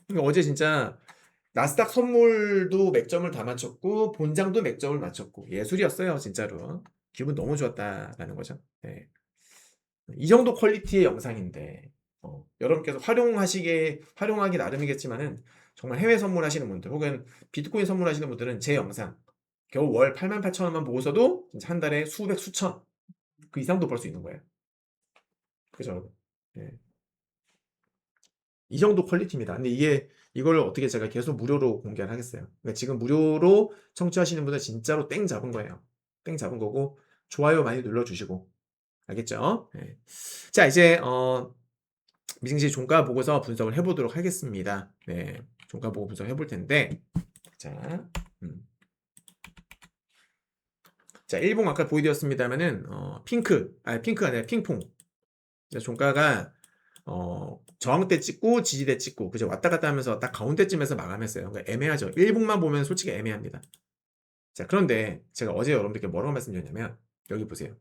그러니까 어제 진짜 나스닥 선물도 맥점을 다 맞췄고 본장도 맥점을 맞췄고 예술이었어요, 진짜로. 기분 너무 좋았다라는 거죠. 네. 이 정도 퀄리티의 영상인데 여러분께서 활용하기 나름이겠지만은 정말 해외 선물하시는 분들 혹은 비트코인 선물하시는 분들은 제 영상 겨우 월 88,000원만 보고서도 진짜 한 달에 수백 수천 그 이상도 벌 수 있는 거예요. 그죠, 여러분? 네. 이 정도 퀄리티입니다. 근데 이걸 어떻게 제가 계속 무료로 공개를 하겠어요. 그러니까 지금 무료로 청취하시는 분들 진짜로 땡 잡은 거예요. 땡 잡은 거고 좋아요 많이 눌러주시고 알겠죠? 네. 자, 이제 미증시 종가 보고서 분석을 해보도록 하겠습니다. 네, 종가 보고 분석 해볼 텐데, 자, 자, 일봉 아까 보여드렸습니다만은 핑크가 아니라 핑퐁. 종가가 저항대 찍고 지지대 찍고 그죠, 왔다 갔다 하면서 딱 가운데쯤에서 마감했어요. 그러니까 애매하죠. 일봉만 보면 솔직히 애매합니다. 자, 그런데 제가 어제 여러분들께 뭐라고 말씀드렸냐면 여기 보세요.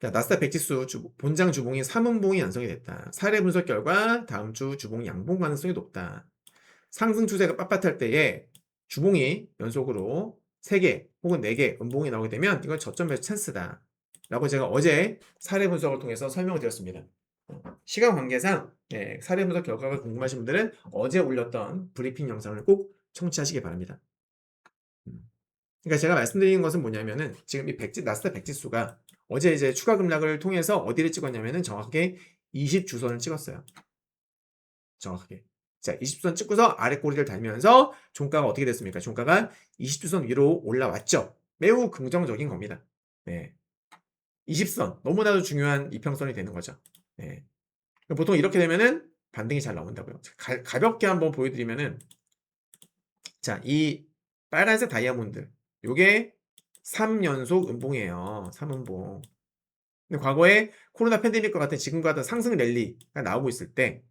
자, 나스닥 100지수 본장 주봉이 3분봉이 양성이 됐다. 사례 분석 결과 다음 주 주봉 양봉 가능성이 높다. 상승 추세가 빳빳할 때에 주봉이 연속으로 3개 혹은 4개 음봉이 나오게 되면 이건 저점 매수 찬스다 라고 제가 어제 사례 분석을 통해서 설명을 드렸습니다. 시간 관계상 사례 분석 결과가 궁금하신 분들은 어제 올렸던 브리핑 영상을 꼭 청취하시기 바랍니다. 그러니까 제가 말씀드리는 것은 뭐냐면은 지금 이 나스닥 100지수가 어제 이제 추가 급락을 통해서 어디를 찍었냐면은 정확하게 20주선을 찍었어요. 정확하게. 자, 20주선 찍고서 아래 꼬리를 달면서 종가가 어떻게 됐습니까? 종가가 20주선 위로 올라왔죠. 매우 긍정적인 겁니다. 네. 20선 너무나도 중요한 이평선이 되는 거죠. 네. 보통 이렇게 되면은 반등이 잘 나온다고요. 가볍게 한번 보여드리면은 자, 이 빨간색 다이아몬드 요게 3연속 음봉이에요. 3음봉. 근데 과거에 코로나 팬데믹과 같은 지금과 같은 상승 랠리가 나오고 있을 때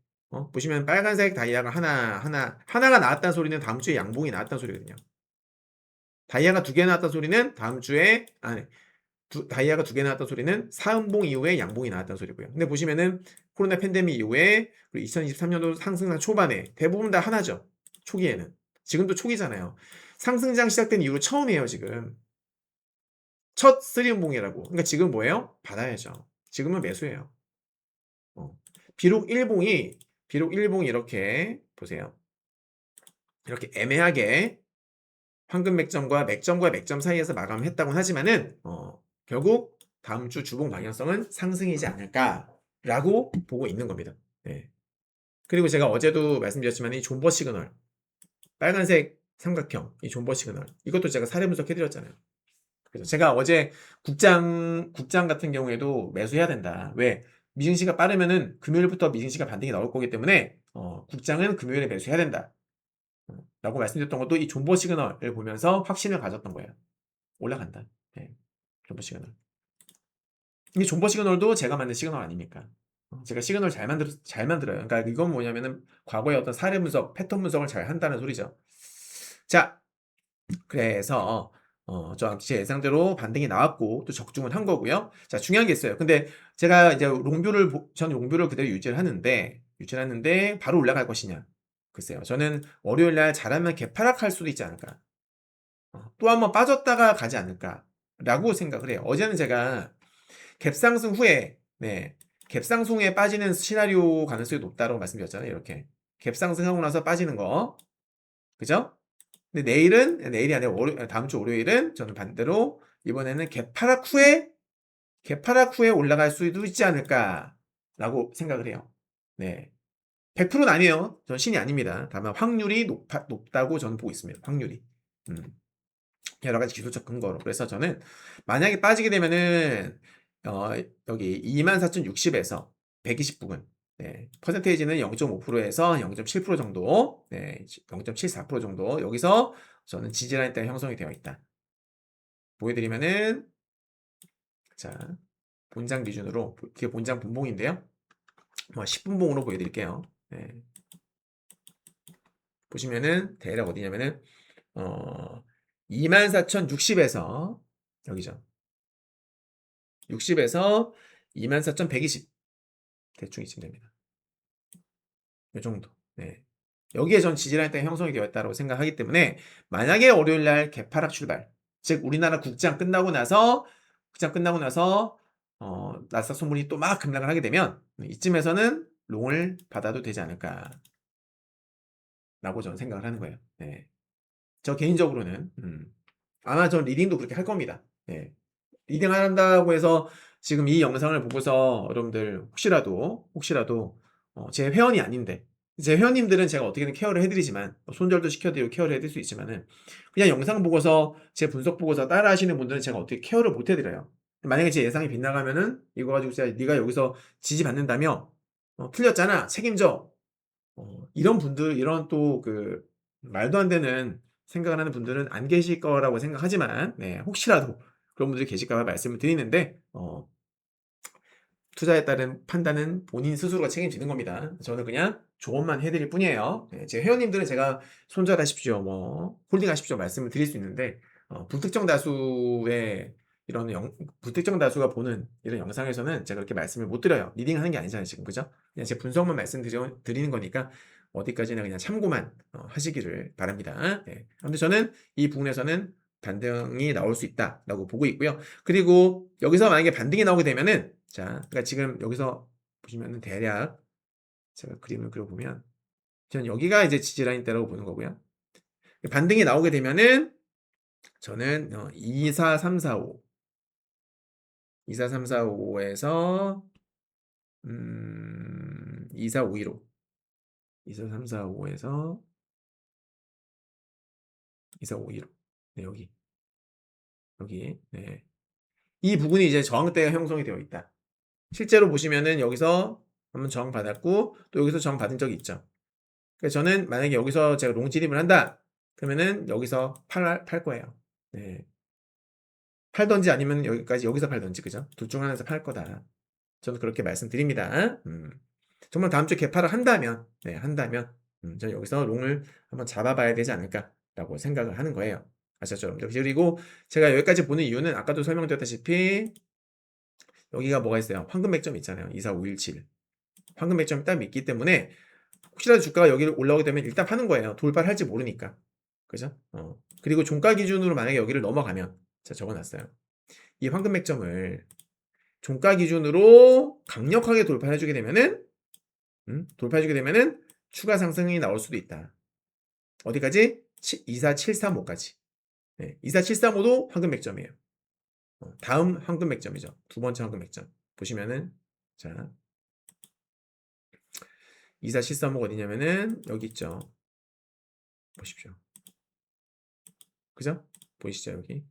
보시면 빨간색 다이아가 하나가 나왔다는 소리는 다음 주에 양봉이 나왔다는 소리거든요. 다이아가 두 개 나왔다는 소리는 다음 주에 다이아가 두 개 나왔다는 소리는 4음봉 이후에 양봉이 나왔다는 소리고요. 근데 보시면은 코로나 팬데믹 이후에 2023년도 상승장 초반에 대부분 다 하나죠. 초기에는. 지금도 초기잖아요. 상승장 시작된 이후로 처음이에요, 지금. 첫 3음봉이라고. 그러니까 지금 뭐예요? 받아야죠. 지금은 매수예요. 어. 비록 일봉이 이렇게 보세요. 이렇게 애매하게 황금 맥점과 맥점 사이에서 마감했다고 하지만은 결국 다음 주 주봉 방향성은 상승이지 않을까라고 보고 있는 겁니다. 네. 그리고 제가 어제도 말씀드렸지만 이 존버 시그널 빨간색 삼각형 이 존버 시그널 이것도 제가 사례 분석해 드렸잖아요. 그래서 제가 어제 국장 같은 경우에도 매수해야 된다. 왜? 미증시가 빠르면은 금요일부터 미증시가 반등이 나올 거기 때문에 국장은 금요일에 매수해야 된다. 라고 말씀드렸던 것도 이 존버 시그널을 보면서 확신을 가졌던 거예요. 올라간다. 네. 존버 시그널. 이게 존버 시그널도 제가 만든 시그널 아닙니까? 제가 시그널 잘 만들어요. 그러니까 이건 뭐냐면은 과거의 어떤 사례 분석, 패턴 분석을 잘 한다는 소리죠. 자, 그래서 제 예상대로 반등이 나왔고 또 적중은 한 거고요. 자, 중요한 게 있어요. 근데 제가 이제 저는 롱뷰를 그대로 유지를 하는데 바로 올라갈 것이냐? 글쎄요. 저는 월요일 날 잘하면 개파락할 수도 있지 않을까? 또 한번 빠졌다가 가지 않을까라고 생각을 해요. 어제는 제가 갭상승 후에 갭상승 후에 빠지는 시나리오 가능성이 높다고 말씀드렸잖아요. 이렇게 갭상승하고 나서 빠지는 거, 그죠? 근데 내일이 아니라 다음 주 월요일은 저는 반대로 이번에는 개파락 후에 올라갈 수도 있지 않을까라고 생각을 해요. 네. 100%는 아니에요. 전 신이 아닙니다. 다만 확률이 높다고 저는 보고 있습니다. 확률이. 여러 가지 기술적 근거로. 그래서 저는 만약에 빠지게 되면은 여기 24,060에서 120 부근. 네. 퍼센테이지는 0.5%에서 0.7% 정도. 네. 0.74% 정도. 여기서 저는 지지라인 때문에 형성이 되어 있다. 보여드리면은 자, 본장 기준으로 뒤에 본장 분봉인데요. 10분봉으로 보여드릴게요. 네. 보시면은 대략 어디냐면은 24,060에서 여기죠. 60에서 24,120 대충 이쯤 됩니다. 이 정도. 네. 여기에 전 지지라인 때문에 형성이 되었다고 생각하기 때문에 만약에 월요일날 개파락 출발, 즉 우리나라 국장 끝나고 나서 나스닥 소문이 또 막 급락을 하게 되면 이쯤에서는 롱을 받아도 되지 않을까 라고 저는 생각을 하는 거예요. 네. 저 개인적으로는 아마 전 리딩도 그렇게 할 겁니다. 네. 리딩 한다고 해서 지금 이 영상을 보고서 여러분들 혹시라도 제 회원이 아닌데 제 회원님들은 제가 어떻게든 케어를 해드리지만 손절도 시켜드리고 케어를 해드릴 수 있지만은 그냥 영상 보고서 제 분석 보고서 따라 하시는 분들은 제가 어떻게 케어를 못 해드려요. 만약에 제 예상이 빗나가면은 이거 가지고 진짜 네가 여기서 지지받는다며 틀렸잖아 책임져 이런 분들 이런 또 그 말도 안 되는 생각을 하는 분들은 안 계실 거라고 생각하지만 네, 혹시라도 그런 분들이 계실까 봐 말씀을 드리는데 투자에 따른 판단은 본인 스스로가 책임지는 겁니다. 저는 그냥 조언만 해드릴 뿐이에요. 네, 제 회원님들은 제가 손절하십시오, 홀딩하십시오 말씀을 드릴 수 있는데 불특정 다수의 불특정 다수가 보는 이런 영상에서는 제가 그렇게 말씀을 못 드려요. 리딩하는 게 아니잖아요, 지금 그죠? 그냥 제 분석만 말씀드리는 거니까 어디까지나 그냥 참고만 하시기를 바랍니다. 네. 아무튼 저는 이 부분에서는 반등이 나올 수 있다라고 보고 있고요. 그리고 여기서 만약에 반등이 나오게 되면은 그러니까 지금 여기서 보시면은 대략 제가 그림을 그려보면 저는 여기가 이제 지지라인대라고 보는 거고요. 반등이 나오게 되면은 저는 24345 24345에서 24515 24345에서 24515 네, 여기 네. 이 부분이 이제 저항대가 형성이 되어 있다. 실제로 보시면은 여기서 한번 저항 받았고 또 여기서 저항 받은 적이 있죠. 그래서 저는 만약에 여기서 제가 롱 진입을 한다 그러면은 여기서 팔 거예요. 네. 팔던지 아니면 여기까지 여기서 팔던지 그죠? 둘 중 하나에서 팔 거다. 저는 그렇게 말씀드립니다. 정말 다음 주에 개파를 한다면, 네, 한다면, 저는 여기서 롱을 한번 잡아봐야 되지 않을까라고 생각을 하는 거예요. 아셨죠, 여러분들? 그리고 제가 여기까지 보는 이유는 아까도 설명드렸다시피 여기가 뭐가 있어요? 황금 맥점 있잖아요. 24517. 황금 맥점이 딱 있기 때문에 혹시라도 주가가 여기를 올라오게 되면 일단 파는 거예요. 돌파를 할지 모르니까. 그죠? 그리고 종가 기준으로 만약에 여기를 넘어가면, 제가 적어놨어요. 이 황금 맥점을 종가 기준으로 강력하게 돌파해주게 되면은, 돌파해주게 되면은 추가 상승이 나올 수도 있다. 어디까지? 24735까지. 네, 24735도 황금 맥점이에요. 다음 황금 맥점이죠. 두 번째 황금 맥점. 보시면은, 자, 24735가 어디냐면은, 여기 있죠. 보십시오. 그죠? 보이시죠, 여기?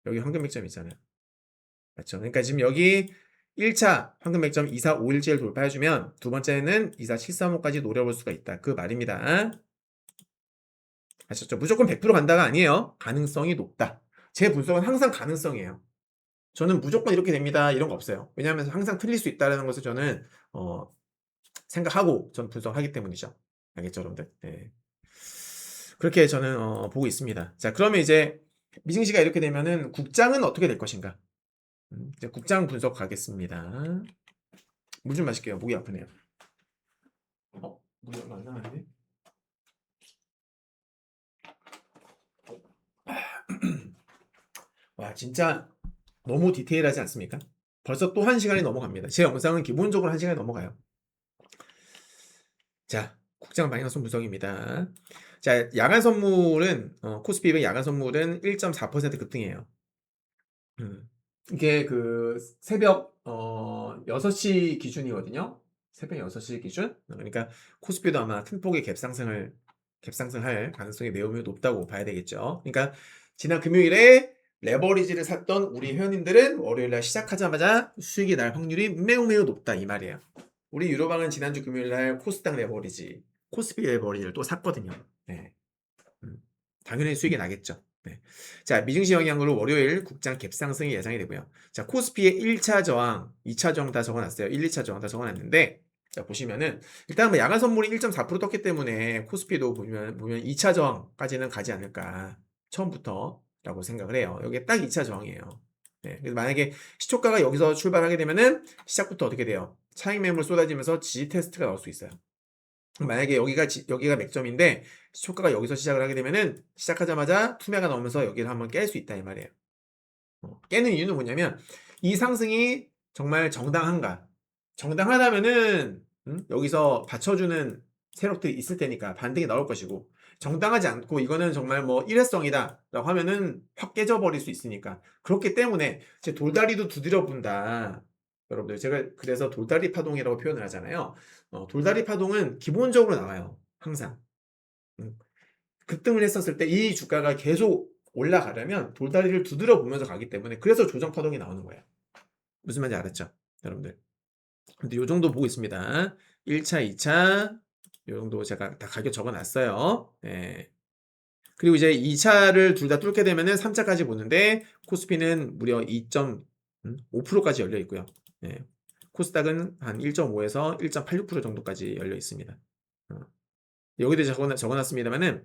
여기 황금 맥점 있잖아요. 맞죠? 그러니까 지금 여기 1차 황금 맥점 24517을 돌파해주면 두 번째는 24735까지 노려볼 수가 있다. 그 말입니다. 아셨죠? 무조건 100% 간다가 아니에요. 가능성이 높다. 제 분석은 항상 가능성이에요. 저는 무조건 이렇게 됩니다. 이런 거 없어요. 왜냐하면 항상 틀릴 수 있다는 것을 저는 생각하고 전 분석하기 때문이죠. 알겠죠, 여러분들? 네. 그렇게 저는 보고 있습니다. 자, 그러면 이제 미증시가 이렇게 되면은 국장은 어떻게 될 것인가? 이제 국장 분석 가겠습니다. 물 좀 마실게요. 목이 아프네요. 물이 얼마 안 남았네. 와, 진짜 너무 디테일하지 않습니까? 벌써 또 1시간이 넘어갑니다. 제 영상은 기본적으로 1시간이 넘어가요. 자, 국장 방향성 분석입니다. 자, 야간 선물은 코스피 200 야간 선물은 1.4% 급등이에요. 이게 그 새벽 6시 기준이거든요. 새벽 6시 기준. 그러니까 코스피도 아마 큰 폭의 갭상승할 가능성이 매우 높다고 봐야 되겠죠. 그러니까 지난 금요일에 레버리지를 샀던 우리 회원님들은 월요일날 시작하자마자 수익이 날 확률이 매우 높다 이 말이에요. 우리 유로방은 지난주 금요일날 코스닥 레버리지, 코스피 레버리지를 또 샀거든요. 네. 당연히 수익이 나겠죠. 네. 자, 미증시 영향으로 월요일 국장 갭상승이 예상이 되고요. 자, 코스피의 1차 저항, 2차 저항 다 적어놨어요. 1, 2차 저항 다 적어놨는데, 자, 보시면은, 일단 뭐 야간 선물이 1.4% 떴기 때문에 코스피도 보면 2차 저항까지는 가지 않을까. 처음부터 라고 생각을 해요. 여기 딱 2차 저항이에요. 네. 그래서 만약에 시초가가 여기서 출발하게 되면은 시작부터 어떻게 돼요? 차익 매물 쏟아지면서 지지 테스트가 나올 수 있어요. 만약에 여기가 맥점인데 시초가가 여기서 시작을 하게 되면은 시작하자마자 투매가 나오면서 여기를 한번 깰 수 있다 이 말이에요. 깨는 이유는 뭐냐면 이 상승이 정말 정당한가? 정당하다면은 여기서 받쳐주는 세력들이 있을 테니까 반등이 나올 것이고 정당하지 않고 이거는 정말 뭐 일회성이다라고 하면은 확 깨져버릴 수 있으니까 그렇기 때문에 제 돌다리도 두드려 본다. 여러분들 제가 그래서 돌다리 파동이라고 표현을 하잖아요. 돌다리 파동은 기본적으로 나와요. 항상. 음, 급등을 했었을 때 이 주가가 계속 올라가려면 돌다리를 두드려 보면서 가기 때문에 그래서 조정 파동이 나오는 거예요. 무슨 말인지 알았죠? 여러분들. 근데 요 정도 보고 있습니다. 1차, 2차 요 정도 제가 다 가격 적어 놨어요. 예. 그리고 이제 2차를 둘 다 뚫게 되면은 3차까지 보는데 코스피는 무려 2.5%까지 열려 있고요. 예. 코스닥은 한 1.5에서 1.86% 정도까지 열려 있습니다. 여기도 적어놨습니다만은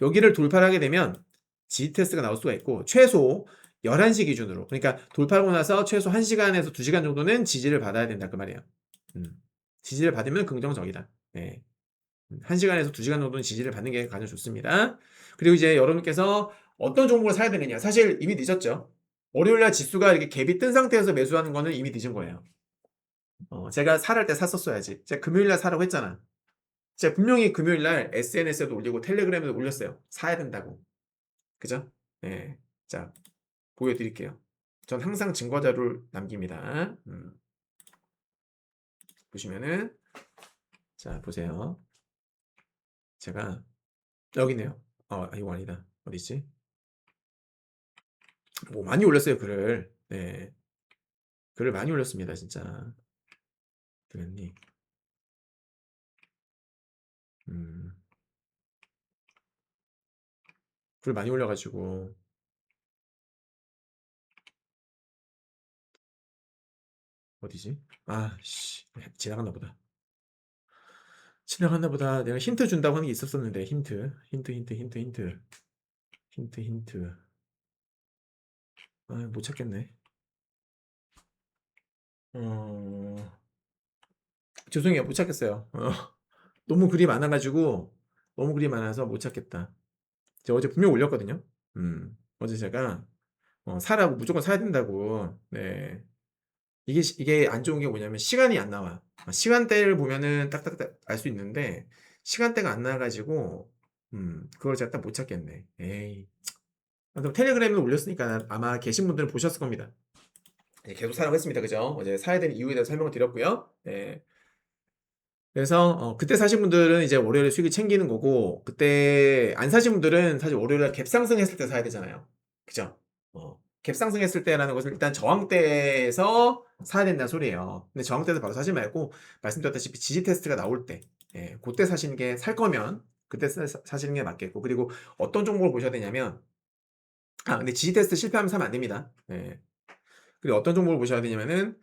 여기를 돌파를 하게 되면 지지 테스트가 나올 수가 있고 최소 11시 기준으로 그러니까 돌파하고 나서 최소 1시간에서 2시간 정도는 지지를 받아야 된다 그 말이에요. 지지를 받으면 긍정적이다. 네. 1시간에서 2시간 정도는 지지를 받는 게 가장 좋습니다. 그리고 이제 여러분께서 어떤 종목을 사야 되느냐 사실 이미 늦었죠. 월요일날 지수가 이렇게 갭이 뜬 상태에서 매수하는 거는 이미 늦은 거예요. 제가 사랄 때 샀었어야지. 제가 금요일날 사라고 했잖아. 제가 분명히 금요일날 SNS에도 올리고 텔레그램에도 올렸어요. 사야 된다고. 그죠? 네. 자, 보여드릴게요. 전 항상 증거 자료를 남깁니다. 보시면은, 자, 보세요. 제가, 여기 있네요. 이거 아니다. 어디있지? 뭐, 많이 올렸어요, 글을. 네. 글을 많이 올렸습니다, 진짜. 대표님. 글 많이 올려가지고. 어디지? 아씨, 지나갔나 보다. 지나갔나 보다. 내가 힌트 준다고 하는 게 있었었는데 힌트. 아, 못 찾겠네. 어, 죄송해요, 못 찾겠어요. 너무 글이 많아가지고 너무 글이 많아서 못 찾겠다. 제가 어제 분명 올렸거든요. 어제 제가 사라고 무조건 사야 된다고. 네. 이게 안 좋은 게 뭐냐면 시간이 안 나와. 시간대를 보면은 딱딱딱 알 수 있는데 시간대가 안 나와가지고 그걸 제가 딱 못 찾겠네. 에이. 그럼 텔레그램에 올렸으니까 아마 계신 분들은 보셨을 겁니다. 예, 계속 사라고 했습니다. 그죠? 어제 사야 되는 이유에 대해서 설명을 드렸고요. 예. 그래서 그때 사신 분들은 이제 월요일에 수익을 챙기는 거고 그때 안 사신 분들은 사실 월요일에 갭 상승했을 때 사야 되잖아요. 그죠? 갭 상승했을 때라는 것은 일단 저항대에서 사야 된다는 소리예요. 근데 저항대에서 바로 사지 말고 말씀드렸다시피 지지 테스트가 나올 때 그때 사시는 게 살 거면 그때 사시는 게 맞겠고 그리고 어떤 종목을 보셔야 되냐면 근데 지지 테스트 실패하면 사면 안 됩니다. 예. 그리고 어떤 종목을 보셔야 되냐면은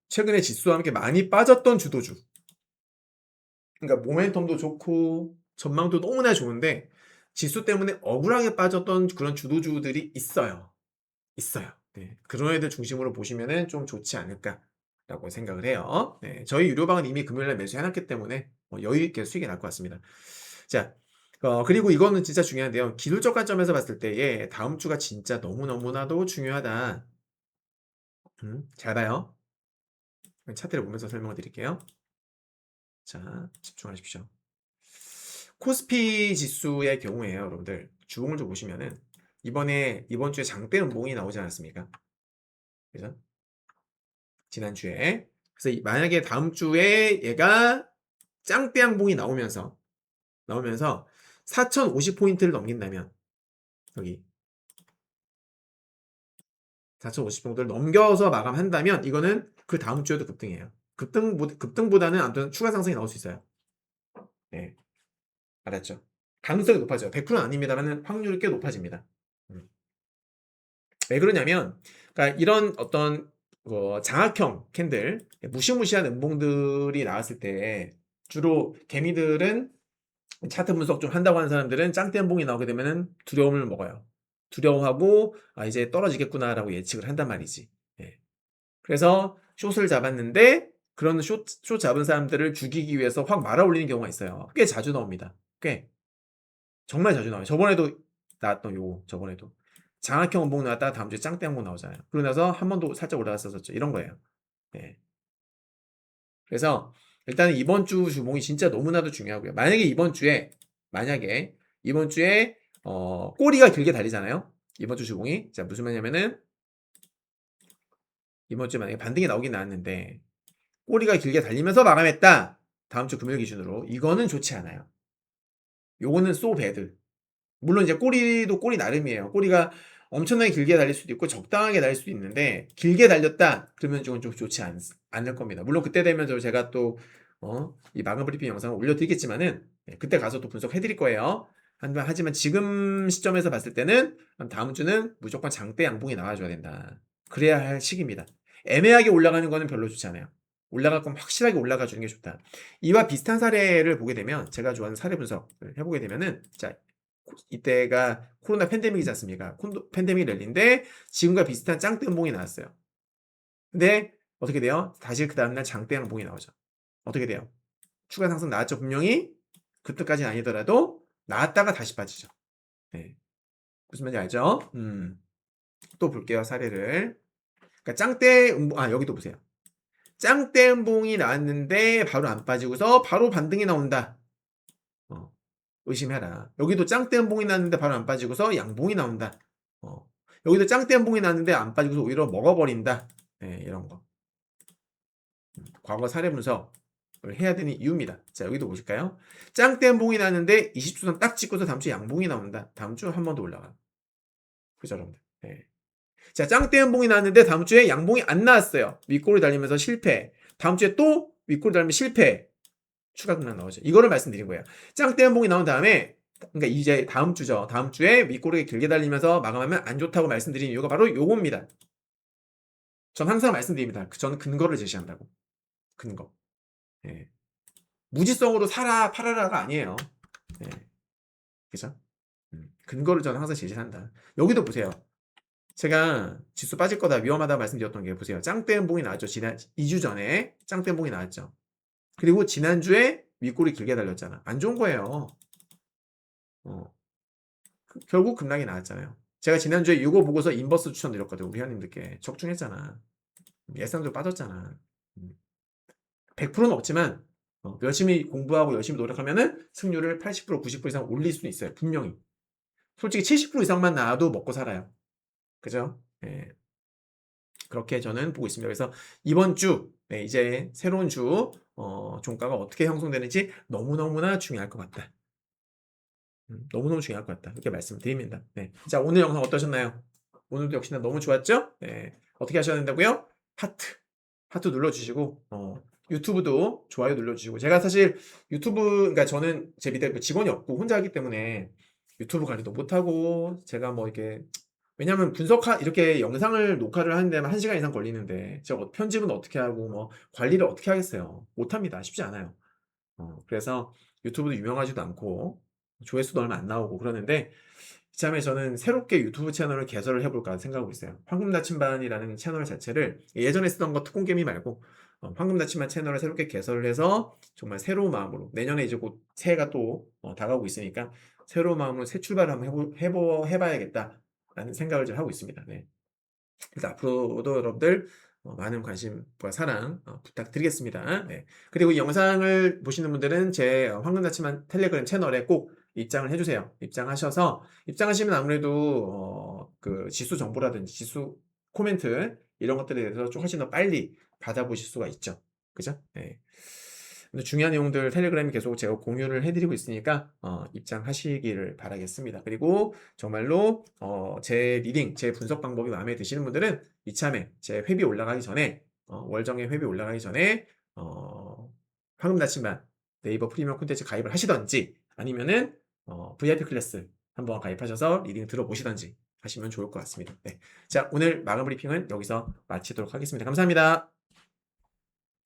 최근에 지수와 함께 많이 빠졌던 주도주 그러니까 모멘텀도 좋고 전망도 너무나 좋은데 지수 때문에 억울하게 빠졌던 그런 주도주들이 있어요. 있어요. 네. 그런 애들 중심으로 보시면은 좀 좋지 않을까라고 생각을 해요. 네. 저희 유료방은 이미 금요일날 매수해 놨기 때문에 여유 있게 수익이 날 것 같습니다. 자, 그리고 이거는 진짜 중요한데요. 기술적 관점에서 봤을 때에 다음 주가 진짜 너무너무나도 중요하다. 잘 봐요. 차트를 보면서 설명을 드릴게요. 자, 집중하십시오. 코스피 지수의 경우에요, 여러분들. 주봉을 좀 보시면은 이번 주에 장대 음봉이 나오지 않았습니까? 그죠? 지난주에. 그래서 만약에 다음 주에 얘가 짱대 양봉이 나오면서 4,050포인트를 넘긴다면 여기 4,050포인트를 넘겨서 마감한다면 이거는 그 다음 주에도 급등이에요. 급등보다는 아무튼 추가 상승이 나올 수 있어요. 네. 알았죠? 가능성이 높아져요. 100%는 아닙니다만 확률이 꽤 높아집니다. 음. 왜 그러냐면, 그러니까 이런 어떤 장악형 캔들, 무시무시한 음봉들이 나왔을 때 주로 개미들은 차트 분석 좀 한다고 하는 사람들은 짱대 음봉이 나오게 되면은 두려움을 먹어요. 두려워하고 이제 떨어지겠구나라고 예측을 한단 말이지. 예. 그래서 숏을 잡았는데 그런 숏 잡은 사람들을 죽이기 위해서 확 말아 올리는 경우가 있어요. 꽤 자주 나옵니다. 꽤. 정말 자주 나와요. 저번에도 나왔던 요거 저번에도 장학형 원봉 나왔다가 다음 주에 짱대 한번 나오잖아요. 그러고 나서 한 번 더 살짝 올라갔었죠. 이런 거예요. 예. 그래서 일단은 이번 주 주봉이 진짜 너무나도 중요하고요. 만약에 이번 주에 꼬리가 길게 달리잖아요. 이번 주 주봉이 자 무슨 말이냐면은 이번 주에 만약에 반등이 나오긴 나왔는데 꼬리가 길게 달리면서 마감했다. 다음 주 금요일 기준으로 이거는 좋지 않아요. 요거는 so bad. 물론 이제 꼬리도 꼬리 나름이에요. 꼬리가 엄청나게 길게 달릴 수도 있고 적당하게 달릴 수도 있는데 길게 달렸다 그러면 좀 좋지 않을 겁니다. 물론 그때 되면 제가 또 이 마감 브리핑 영상을 올려드리겠지만은 그때 가서 또 분석해 드릴 거예요. 하지만 지금 시점에서 봤을 때는 다음 주는 무조건 장대 양봉이 나와줘야 된다. 그래야 할 시기입니다. 애매하게 올라가는 거는 별로 좋지 않아요. 올라갈 거면 확실하게 올라가 주는 게 좋다. 이와 비슷한 사례를 보게 되면 제가 좋아하는 사례 분석을 해보게 되면은 자 이때가 코로나 팬데믹이지 않습니까? 팬데믹 랠리인데 지금과 비슷한 짱대 음봉이 나왔어요. 근데 어떻게 돼요? 다시 그 다음날 장대 양봉이 나오죠. 어떻게 돼요? 추가 상승 나왔죠. 분명히 그때까지는 아니더라도 나왔다가 다시 빠지죠. 네. 무슨 말인지 알죠? 또 볼게요. 사례를. 그러니까 짱대 음봉 여기도 보세요. 짱대 음봉이 나왔는데 바로 안 빠지고서 바로 반등이 나온다. 의심해라. 여기도 짱대 음봉이 났는데 바로 안 빠지고서 양봉이 나온다. 여기도 짱대 음봉이 났는데 안 빠지고서 오히려 먹어버린다. 네, 이런 거. 과거 사례 분석을 해야 되는 이유입니다. 자, 여기도 보실까요? 짱대 음봉이 났는데 20주선 딱 찍고서 다음 주에 양봉이 나온다. 다음 주 한 번 더 올라가. 그죠, 여러분들? 네. 자, 짱대 음봉이 났는데 다음 주에 양봉이 안 나왔어요. 윗골이 달리면서 실패. 다음 주에 또 윗골이 달리면 실패. 추가 급락 나오죠. 이거를 말씀드린 거예요. 짱대 음봉이 나온 다음에 그러니까 이제 다음 주죠. 다음 주에 윗꼬리가 길게 달리면서 마감하면 안 좋다고 말씀드린 이유가 바로 요겁니다. 전 항상 말씀드립니다. 저는 근거를 제시한다고. 근거. 예. 무지성으로 사라 팔아라가 아니에요. 예. 그죠? 근거를 저는 항상 제시한다. 여기도 보세요. 제가 지수 빠질 거다 위험하다 말씀드렸던 게 보세요. 짱대 음봉이 나왔죠. 지난 2주 전에 짱대 음봉이 나왔죠. 그리고 지난주에 윗골이 길게 달렸잖아. 안 좋은 거예요. 결국 급락이 나왔잖아요. 제가 지난주에 이거 보고서 인버스 추천드렸거든. 우리 회원님들께. 적중했잖아. 예상도 빠졌잖아. 100%는 없지만 열심히 공부하고 열심히 노력하면은 승률을 80% 90% 이상 올릴 수는 있어요. 분명히. 솔직히 70% 이상만 나와도 먹고 살아요. 그죠? 예. 그렇게 저는 보고 있습니다. 그래서 이번 주, 네, 이제 새로운 주, 종가가 어떻게 형성되는지 너무너무나 중요할 것 같다. 너무너무 중요할 것 같다. 이렇게 말씀드립니다. 네. 자, 오늘 영상 어떠셨나요? 오늘도 역시나 너무 좋았죠? 네. 어떻게 하셔야 된다고요? 하트 눌러주시고, 유튜브도 좋아요 눌러주시고. 제가 사실 유튜브, 그러니까 저는 제 밑에 직원이 없고 혼자 하기 때문에 유튜브 관리도 못하고, 제가 뭐 이렇게, 왜냐면 이렇게 영상을 녹화를 하는 데만 1시간 이상 걸리는데, 제가 편집은 어떻게 하고, 뭐, 관리를 어떻게 하겠어요? 못합니다. 쉽지 않아요. 그래서 유튜브도 유명하지도 않고 조회수도 얼마 안 나오고 그러는데 이참에 저는 새롭게 유튜브 채널을 개설을 해볼까 생각하고 있어요. 황금 나침반이라는 채널 자체를 예전에 쓰던 거 특공개미 말고 황금 나침반 채널을 새롭게 개설을 해서 정말 새로운 마음으로 내년에 이제 곧 새해가 또 다가오고 있으니까 새로운 마음으로 새 출발을 한번 해봐야겠다라는 생각을 좀 하고 있습니다. 네. 그래서 앞으로도 여러분들 많은 관심과 사랑 부탁드리겠습니다. 네. 그리고 이 영상을 보시는 분들은 제 황금나치만 텔레그램 채널에 꼭 입장을 해주세요. 입장하시면 아무래도 그 지수 정보라든지 지수 코멘트 이런 것들에 대해서 좀 훨씬 더 빨리 받아보실 수가 있죠. 그죠? 네. 중요한 내용들 텔레그램에 계속 제가 공유를 해드리고 있으니까 입장하시기를 바라겠습니다. 그리고 정말로 제 리딩, 제 분석 방법이 마음에 드시는 분들은 이참에 제 회비 올라가기 전에 월정의 회비 올라가기 전에 황금 나침반 네이버 프리미엄 콘텐츠 가입을 하시던지 아니면은 VIP 클래스 한번 가입하셔서 리딩 들어보시던지 하시면 좋을 것 같습니다. 네. 자, 오늘 마감 브리핑은 여기서 마치도록 하겠습니다. 감사합니다.